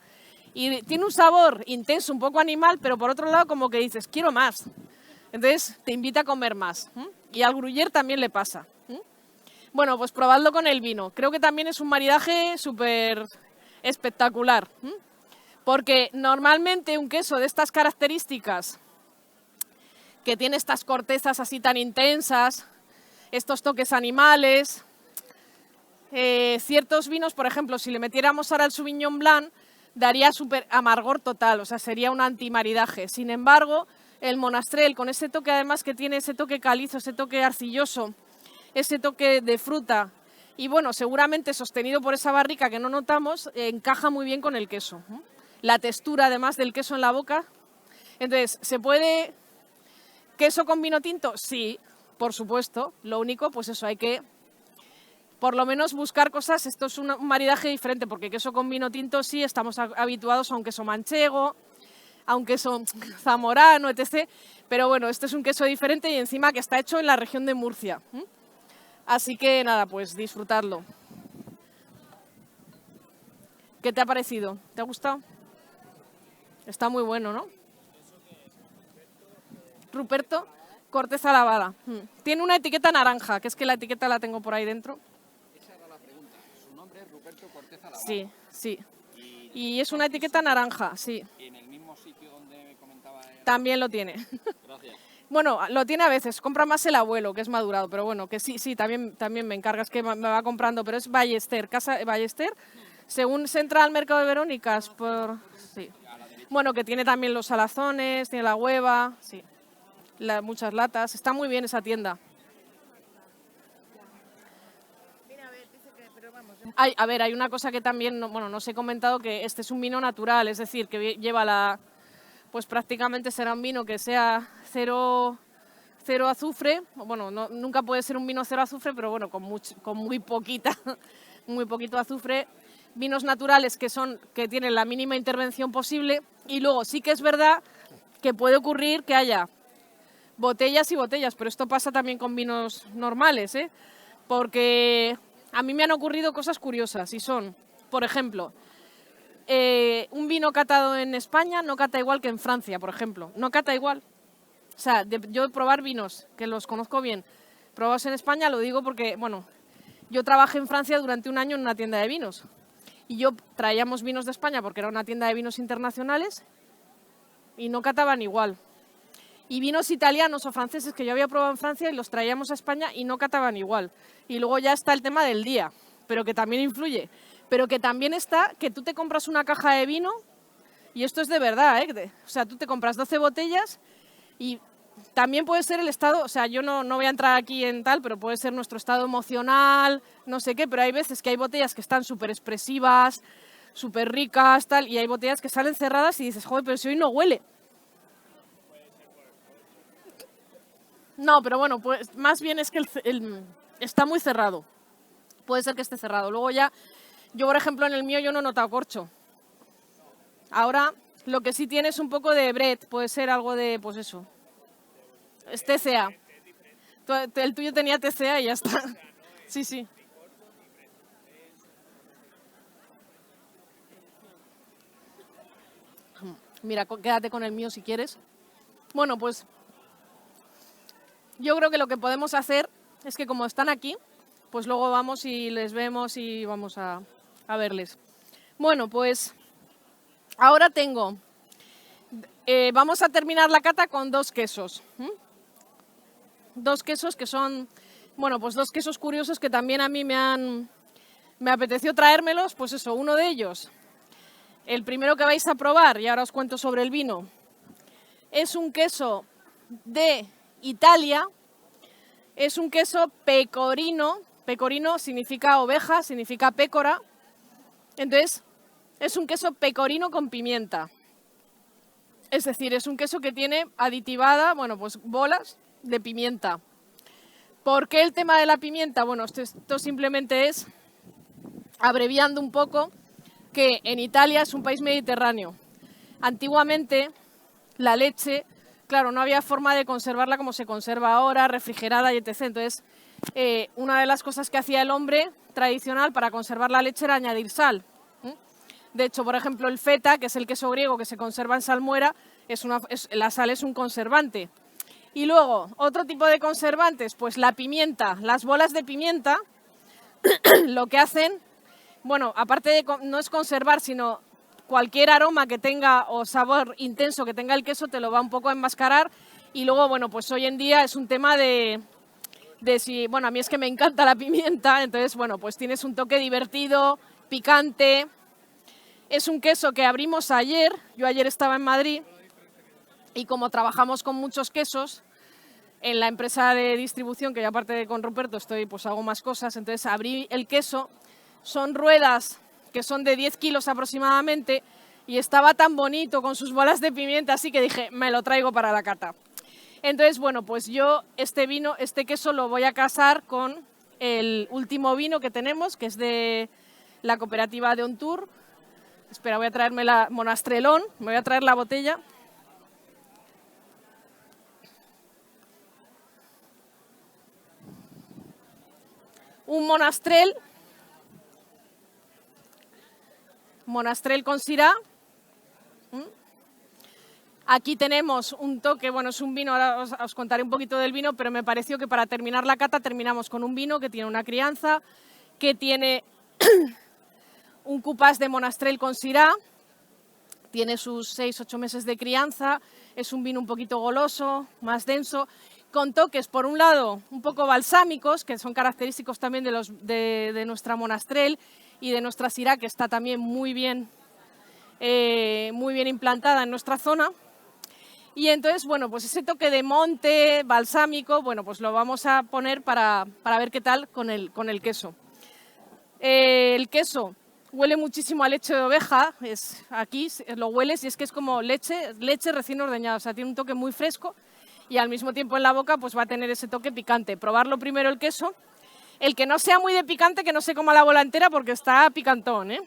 Y tiene un sabor intenso, un poco animal, pero por otro lado como que dices, quiero más. Entonces te invita a comer más. Y al gruyère también le pasa. Bueno, pues probadlo con el vino. Creo que también es un maridaje súper espectacular. Porque normalmente un queso de estas características, que tiene estas cortezas así tan intensas, estos toques animales, ciertos vinos, por ejemplo, si le metiéramos ahora el Sauvignon Blanc, daría súper amargor total, o sea, sería un antimaridaje. Sin embargo, el Monastrell, con ese toque además que tiene ese toque calizo, ese toque arcilloso, ese toque de fruta, y bueno, seguramente sostenido por esa barrica que no notamos, encaja muy bien con el queso. La textura además del queso en la boca. Entonces, ¿se puede queso con vino tinto? Sí, por supuesto. Lo único, pues eso, hay que por lo menos buscar cosas. Esto es un maridaje diferente, porque queso con vino tinto sí estamos habituados a un queso manchego, a un queso zamorano, etc. Pero bueno, este es un queso diferente y encima que está hecho en la región de Murcia. Así que nada, pues disfrutarlo. ¿Qué te ha parecido? ¿Te ha gustado? Está muy bueno, ¿no? Ruperto, corteza lavada. Tiene una etiqueta naranja, que es que la etiqueta la tengo por ahí dentro. Esa era la pregunta. Su nombre es Ruperto Corteza Lavada. Sí, sí. Y es una etiqueta naranja, sí. ¿Y en el mismo sitio donde me comentaba? También lo tiene. Gracias. Bueno, lo tiene a veces, compra más el abuelo, que es madurado, pero bueno, que sí, también me encargas, que me va comprando, pero es Ballester, Casa Ballester, según se entra al mercado de Verónicas, sí. Bueno, que tiene también los salazones, tiene la hueva, sí, muchas latas, está muy bien esa tienda. Hay una cosa que también, no os he comentado, que este es un vino natural, es decir, que lleva pues prácticamente será un vino que sea cero azufre. Bueno, nunca puede ser un vino cero azufre, pero bueno, con muy poquito azufre. Vinos naturales que tienen la mínima intervención posible. Y luego sí que es verdad que puede ocurrir que haya botellas y botellas, pero esto pasa también con vinos normales, porque a mí me han ocurrido cosas curiosas y son, por ejemplo, un vino catado en España no cata igual que en Francia, por ejemplo. No cata igual. O sea, yo probar vinos, que los conozco bien, probados en España, lo digo porque, bueno, yo trabajé en Francia durante un año en una tienda de vinos. Y yo traíamos vinos de España porque era una tienda de vinos internacionales y no cataban igual. Y vinos italianos o franceses que yo había probado en Francia y los traíamos a España y no cataban igual. Y luego ya está el tema del día, pero que también influye. Pero que también está que tú te compras una caja de vino, y esto es de verdad, o sea, tú te compras 12 botellas y también puede ser el estado, o sea, yo no voy a entrar aquí en tal, pero puede ser nuestro estado emocional, no sé qué, pero hay veces que hay botellas que están súper expresivas, súper ricas, tal, y hay botellas que salen cerradas y dices, joder, pero si hoy no huele. No, pero bueno, pues más bien es que está muy cerrado. Puede ser que esté cerrado. Luego ya, yo por ejemplo en el mío yo no he notado corcho. Ahora lo que sí tiene es un poco de Brett, puede ser algo de, pues eso. Es TCA. El tuyo tenía TCA y ya está. Sí, sí. Mira, quédate con el mío si quieres. Bueno, pues yo creo que lo que podemos hacer es que como están aquí, pues luego vamos y les vemos y vamos a verles. Bueno, pues ahora tengo vamos a terminar la cata con dos quesos. Dos quesos que son, bueno, pues dos quesos curiosos que también a mí me apeteció traérmelos. Pues eso, uno de ellos, el primero que vais a probar, y ahora os cuento sobre el vino, es un queso de Italia, es un queso pecorino. Pecorino significa oveja, significa pécora. Entonces, es un queso pecorino con pimienta. Es decir, es un queso que tiene aditivada, bueno, pues bolas de pimienta. ¿Por qué el tema de la pimienta? Bueno, esto simplemente es, abreviando un poco, que en Italia es un país mediterráneo. Antiguamente, la leche, claro, no había forma de conservarla como se conserva ahora, refrigerada y etc. Entonces, una de las cosas que hacía el hombre tradicional para conservar la leche era añadir sal. De hecho, por ejemplo, el feta, que es el queso griego que se conserva en salmuera, la sal es un conservante. Y luego, otro tipo de conservantes, pues la pimienta, las bolas de pimienta, lo que hacen, bueno, aparte de no es conservar, sino cualquier aroma que tenga o sabor intenso que tenga el queso te lo va un poco a enmascarar. Y luego, bueno, pues hoy en día es un tema de si, bueno, a mí es que me encanta la pimienta, entonces, bueno, pues tienes un toque divertido, picante. Es un queso que abrimos ayer, yo ayer estaba en Madrid y como trabajamos con muchos quesos, en la empresa de distribución, que yo aparte de con Ruperto pues hago más cosas, entonces abrí el queso, son ruedas que son de 10 kilos aproximadamente y estaba tan bonito con sus bolas de pimienta, así que dije, me lo traigo para la cata. Entonces, bueno, pues yo este queso lo voy a casar con el último vino que tenemos, que es de la cooperativa de Ontour. Espera, voy a traerme la Monastrelón, me voy a traer la botella. Un Monastrell con Syrah. Aquí tenemos un toque, bueno, es un vino, ahora os contaré un poquito del vino, pero me pareció que para terminar la cata terminamos con un vino que tiene una crianza, que tiene un cupás de Monastrell con Syrah, tiene sus 6-8 meses de crianza, es un vino un poquito goloso, más denso, con toques, por un lado, un poco balsámicos, que son característicos también de nuestra Monastrell y de nuestra Syrah, que está también muy bien implantada en nuestra zona. Y entonces, bueno, pues ese toque de monte, balsámico, bueno, pues lo vamos a poner para ver qué tal con el queso. El queso huele muchísimo a leche de oveja, aquí lo hueles y es que es como leche recién ordeñada, o sea, tiene un toque muy fresco y al mismo tiempo en la boca pues va a tener ese toque picante. Probarlo primero el queso, el que no sea muy de picante, que no se coma la bola entera porque está picantón, ¿eh?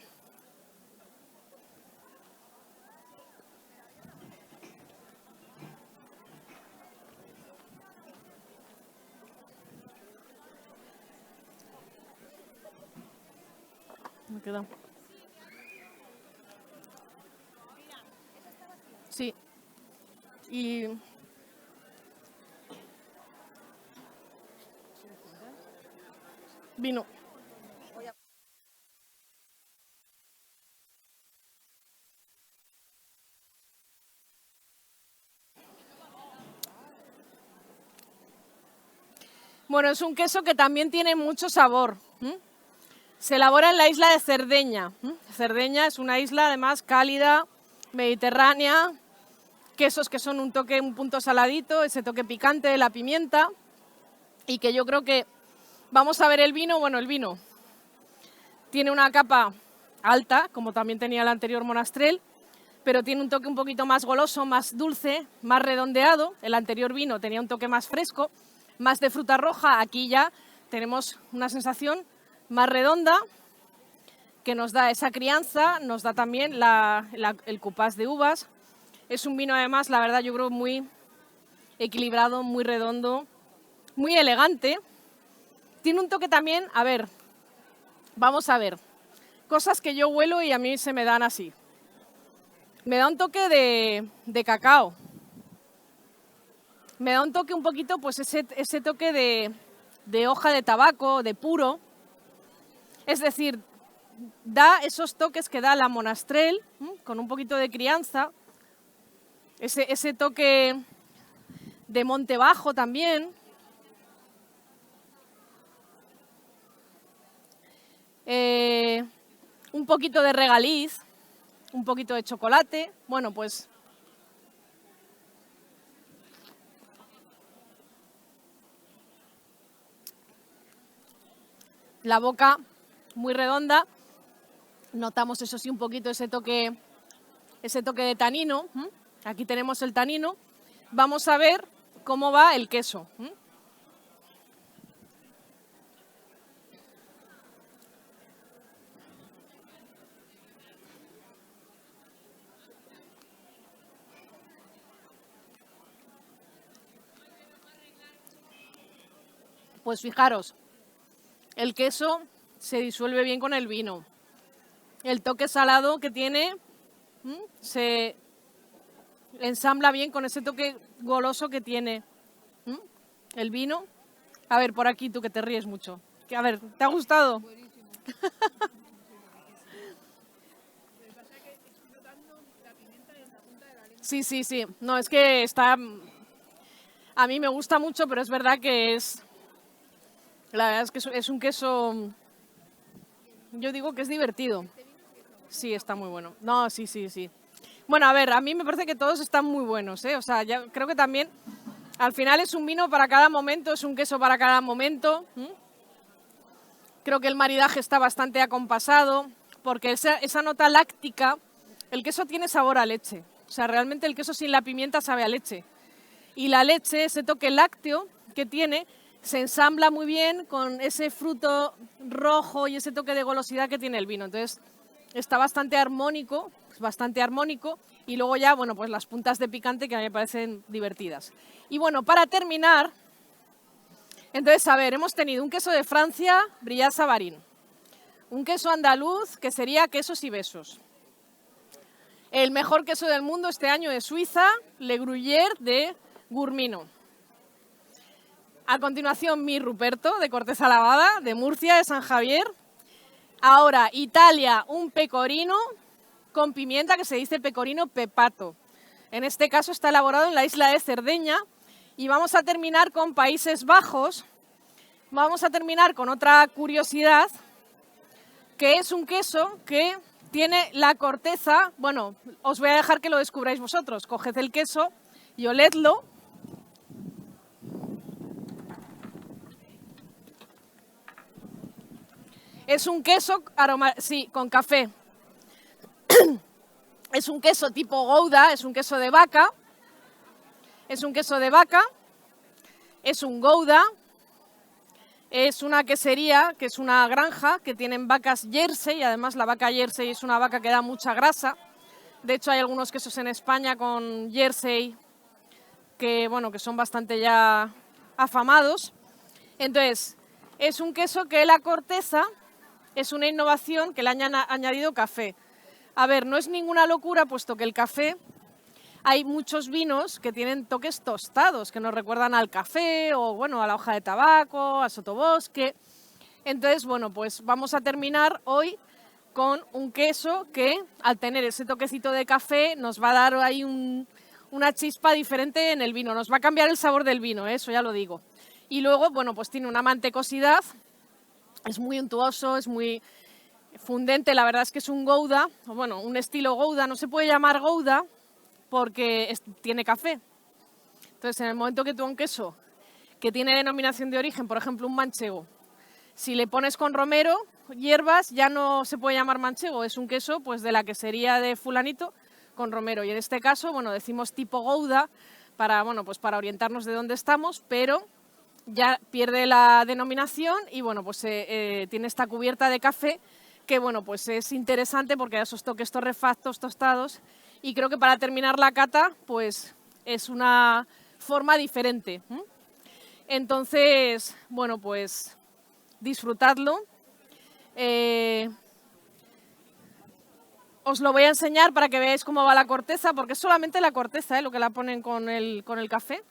Me queda. Sí. Y vino. Bueno, es un queso que también tiene mucho sabor. Se elabora en la isla de Cerdeña. Cerdeña es una isla además cálida, mediterránea, quesos que son un punto saladito, ese toque picante de la pimienta y que yo creo que vamos a ver el vino. Bueno, el vino tiene una capa alta, como también tenía el anterior Monastrell, pero tiene un toque un poquito más goloso, más dulce, más redondeado. El anterior vino tenía un toque más fresco, más de fruta roja. Aquí ya tenemos una sensación más redonda, que nos da esa crianza, nos da también el cupás de uvas. Es un vino además, la verdad, yo creo muy equilibrado, muy redondo, muy elegante. Tiene un toque también, a ver, vamos a ver, cosas que yo huelo y a mí se me dan así. Me da un toque de cacao. Me da un toque un poquito, pues ese toque de hoja de tabaco, de puro. Es decir, da esos toques que da la Monastrell, con un poquito de crianza. ese toque de monte bajo también. Un poquito de regaliz, un poquito de chocolate. Bueno, pues la boca muy redonda. Notamos, eso sí, un poquito ese toque de tanino. Aquí tenemos el tanino. Vamos a ver cómo va el queso. Pues fijaros, el queso se disuelve bien con el vino. El toque salado que tiene se ensambla bien con ese toque goloso que tiene el vino. A ver, por aquí tú que te ríes mucho. A ver, ¿te ha gustado? Sí, sí, sí. No, es que está... A mí me gusta mucho, pero es verdad que es... La verdad es que es un queso... Yo digo que es divertido. Sí, está muy bueno. No, sí, sí, sí. Bueno, a ver, a mí me parece que todos están muy buenos, ¿eh? O sea, ya creo que también... Al final es un vino para cada momento, es un queso para cada momento. Creo que el maridaje está bastante acompasado, porque esa nota láctica, el queso tiene sabor a leche. O sea, realmente el queso sin la pimienta sabe a leche. Y la leche, ese toque lácteo que tiene, se ensambla muy bien con ese fruto rojo y ese toque de golosidad que tiene el vino. Entonces, está bastante armónico, y luego ya, bueno, pues las puntas de picante que a mí me parecen divertidas. Y bueno, para terminar, entonces, a ver, hemos tenido un queso de Francia, Brillat Savarin, un queso andaluz, que sería Quesos y Besos. El mejor queso del mundo este año de Suiza, Le Gruyère de Gourmino. A continuación, Mi Ruperto, de Corteza Lavada, de Murcia, de San Javier. Ahora, Italia, un pecorino con pimienta que se dice pecorino pepato. En este caso está elaborado en la isla de Cerdeña. Y vamos a terminar con Países Bajos. Vamos a terminar con otra curiosidad, que es un queso que tiene la corteza. Bueno, os voy a dejar que lo descubráis vosotros. Coged el queso y oledlo. Es un queso con café. Es un queso tipo Gouda, es un queso de vaca. Es un queso de vaca, es un Gouda, es una quesería, que es una granja, que tienen vacas Jersey, y además la vaca Jersey es una vaca que da mucha grasa. De hecho, hay algunos quesos en España con Jersey que, bueno, que son bastante ya afamados. Entonces, es un queso que la corteza es una innovación que le han añadido café. A ver, no es ninguna locura, puesto que el café... Hay muchos vinos que tienen toques tostados, que nos recuerdan al café o, bueno, a la hoja de tabaco, a sotobosque. Entonces, bueno, pues vamos a terminar hoy con un queso que, al tener ese toquecito de café, nos va a dar ahí una chispa diferente en el vino. Nos va a cambiar el sabor del vino, eso ya lo digo. Y luego, bueno, pues tiene una mantecosidad, es muy untuoso, es muy fundente. La verdad es que es un Gouda, bueno, un estilo Gouda. No se puede llamar Gouda porque tiene café. Entonces, en el momento que tú un queso que tiene denominación de origen, por ejemplo, un manchego, si le pones con romero, hierbas, ya no se puede llamar manchego, es un queso pues de la quesería de fulanito con romero. Y en este caso, bueno, decimos tipo Gouda para, bueno, pues para orientarnos de dónde estamos, pero ya pierde la denominación y, bueno, pues tiene esta cubierta de café que, bueno, pues es interesante porque da esos toques torrefactos, tostados. Y creo que para terminar la cata, pues es una forma diferente. Entonces, bueno, pues disfrutadlo. Os lo voy a enseñar para que veáis cómo va la corteza, porque es solamente la corteza, lo que la ponen con el café.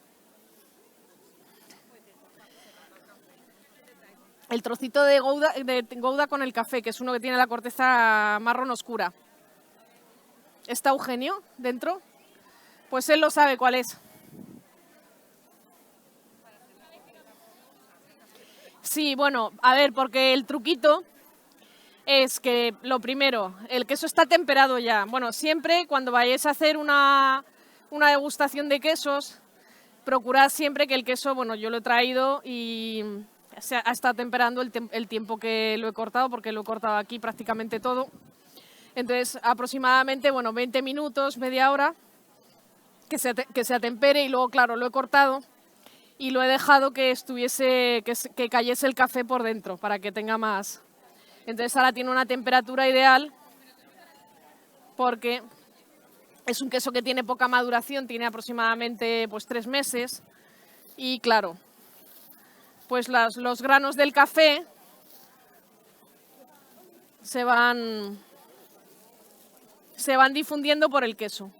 El trocito de Gouda con el café, que es uno que tiene la corteza marrón oscura. ¿Está Eugenio dentro? Pues él lo sabe cuál es. Sí, bueno, a ver, porque el truquito es que, lo primero, el queso está temperado ya. Bueno, siempre cuando vayáis a hacer una degustación de quesos, procurad siempre que el queso, bueno, yo lo he traído y se ha estado temperando el tiempo que lo he cortado, porque lo he cortado aquí prácticamente todo. Entonces, aproximadamente, bueno, 20 minutos, media hora, que se atempere y luego, claro, lo he cortado y lo he dejado que cayese el café por dentro para que tenga más. Entonces ahora tiene una temperatura ideal porque es un queso que tiene poca maduración, tiene aproximadamente pues 3 meses y claro, pues los granos del café se van difundiendo por el queso.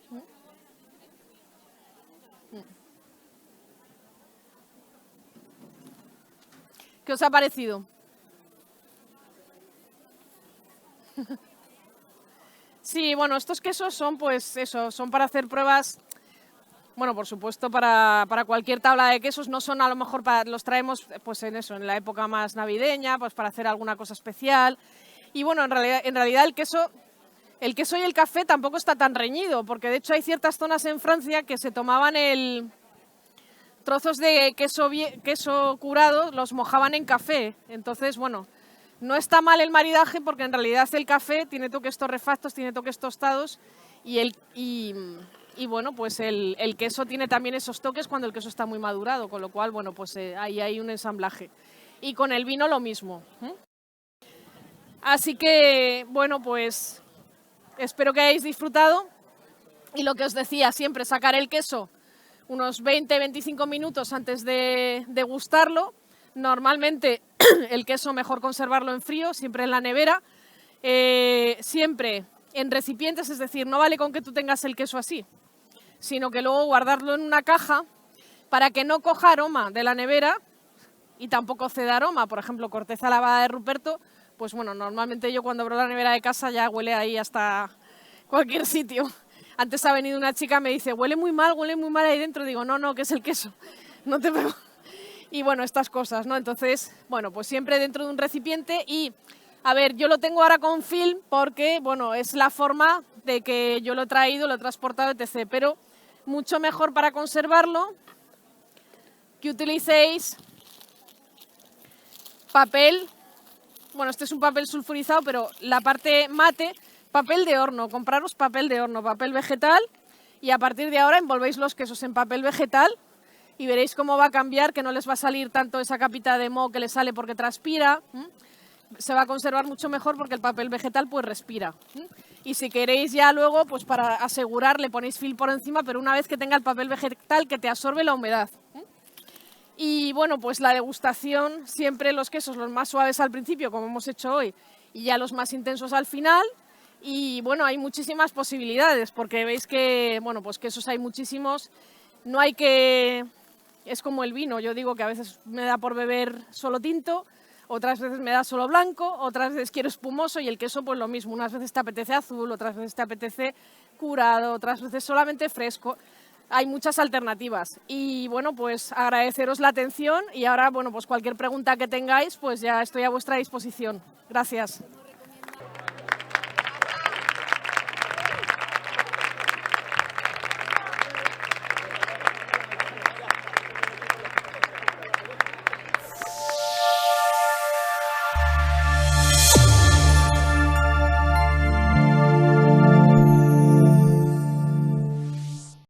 ¿Qué os ha parecido? Sí, bueno, estos quesos son pues eso, son para hacer pruebas, bueno, por supuesto para cualquier tabla de quesos, no son a lo mejor los traemos pues en eso, en la época más navideña, pues para hacer alguna cosa especial. Y bueno, en realidad el queso y el café tampoco está tan reñido, porque de hecho hay ciertas zonas en Francia que se tomaban trozos de queso curado, los mojaban en café. Entonces, bueno, no está mal el maridaje porque en realidad el café tiene toques torrefactos, tiene toques tostados y bueno, pues el queso tiene también esos toques cuando el queso está muy madurado, con lo cual, bueno, pues ahí hay un ensamblaje. Y con el vino lo mismo. Así que, bueno, pues espero que hayáis disfrutado y lo que os decía, siempre sacar el queso unos 20-25 minutos antes de degustarlo. Normalmente el queso mejor conservarlo en frío, siempre en la nevera, siempre en recipientes, es decir, no vale con que tú tengas el queso así, sino que luego guardarlo en una caja para que no coja aroma de la nevera y tampoco ceda aroma. Por ejemplo, corteza lavada de Ruperto, pues bueno, normalmente yo cuando abro la nevera de casa ya huele ahí hasta cualquier sitio. Antes ha venido una chica y me dice, huele muy mal ahí dentro. Digo, no, que es el queso, no te preocupes. Y bueno, estas cosas, ¿no? Entonces, bueno, pues siempre dentro de un recipiente y, a ver, yo lo tengo ahora con film porque, bueno, es la forma de que yo lo he traído, lo he transportado, etc. Pero mucho mejor para conservarlo que utilicéis papel, bueno, este es un papel sulfurizado, pero la parte mate, papel de horno, compraros papel de horno, papel vegetal y a partir de ahora envolvéis los quesos en papel vegetal y veréis cómo va a cambiar, que no les va a salir tanto esa capita de moho que les sale porque transpira. Se va a conservar mucho mejor porque el papel vegetal pues respira. Y si queréis ya luego, pues para asegurar, le ponéis film por encima, pero una vez que tenga el papel vegetal que te absorbe la humedad. Y bueno, pues la degustación, siempre los quesos los más suaves al principio, como hemos hecho hoy, y ya los más intensos al final. Y bueno, hay muchísimas posibilidades, porque veis que, bueno, pues quesos hay muchísimos. No hay que... Es como el vino, yo digo que a veces me da por beber solo tinto, otras veces me da solo blanco, otras veces quiero espumoso y el queso pues lo mismo. Unas veces te apetece azul, otras veces te apetece curado, otras veces solamente fresco. Hay muchas alternativas y bueno, pues agradeceros la atención y ahora, bueno, pues cualquier pregunta que tengáis, pues ya estoy a vuestra disposición. Gracias.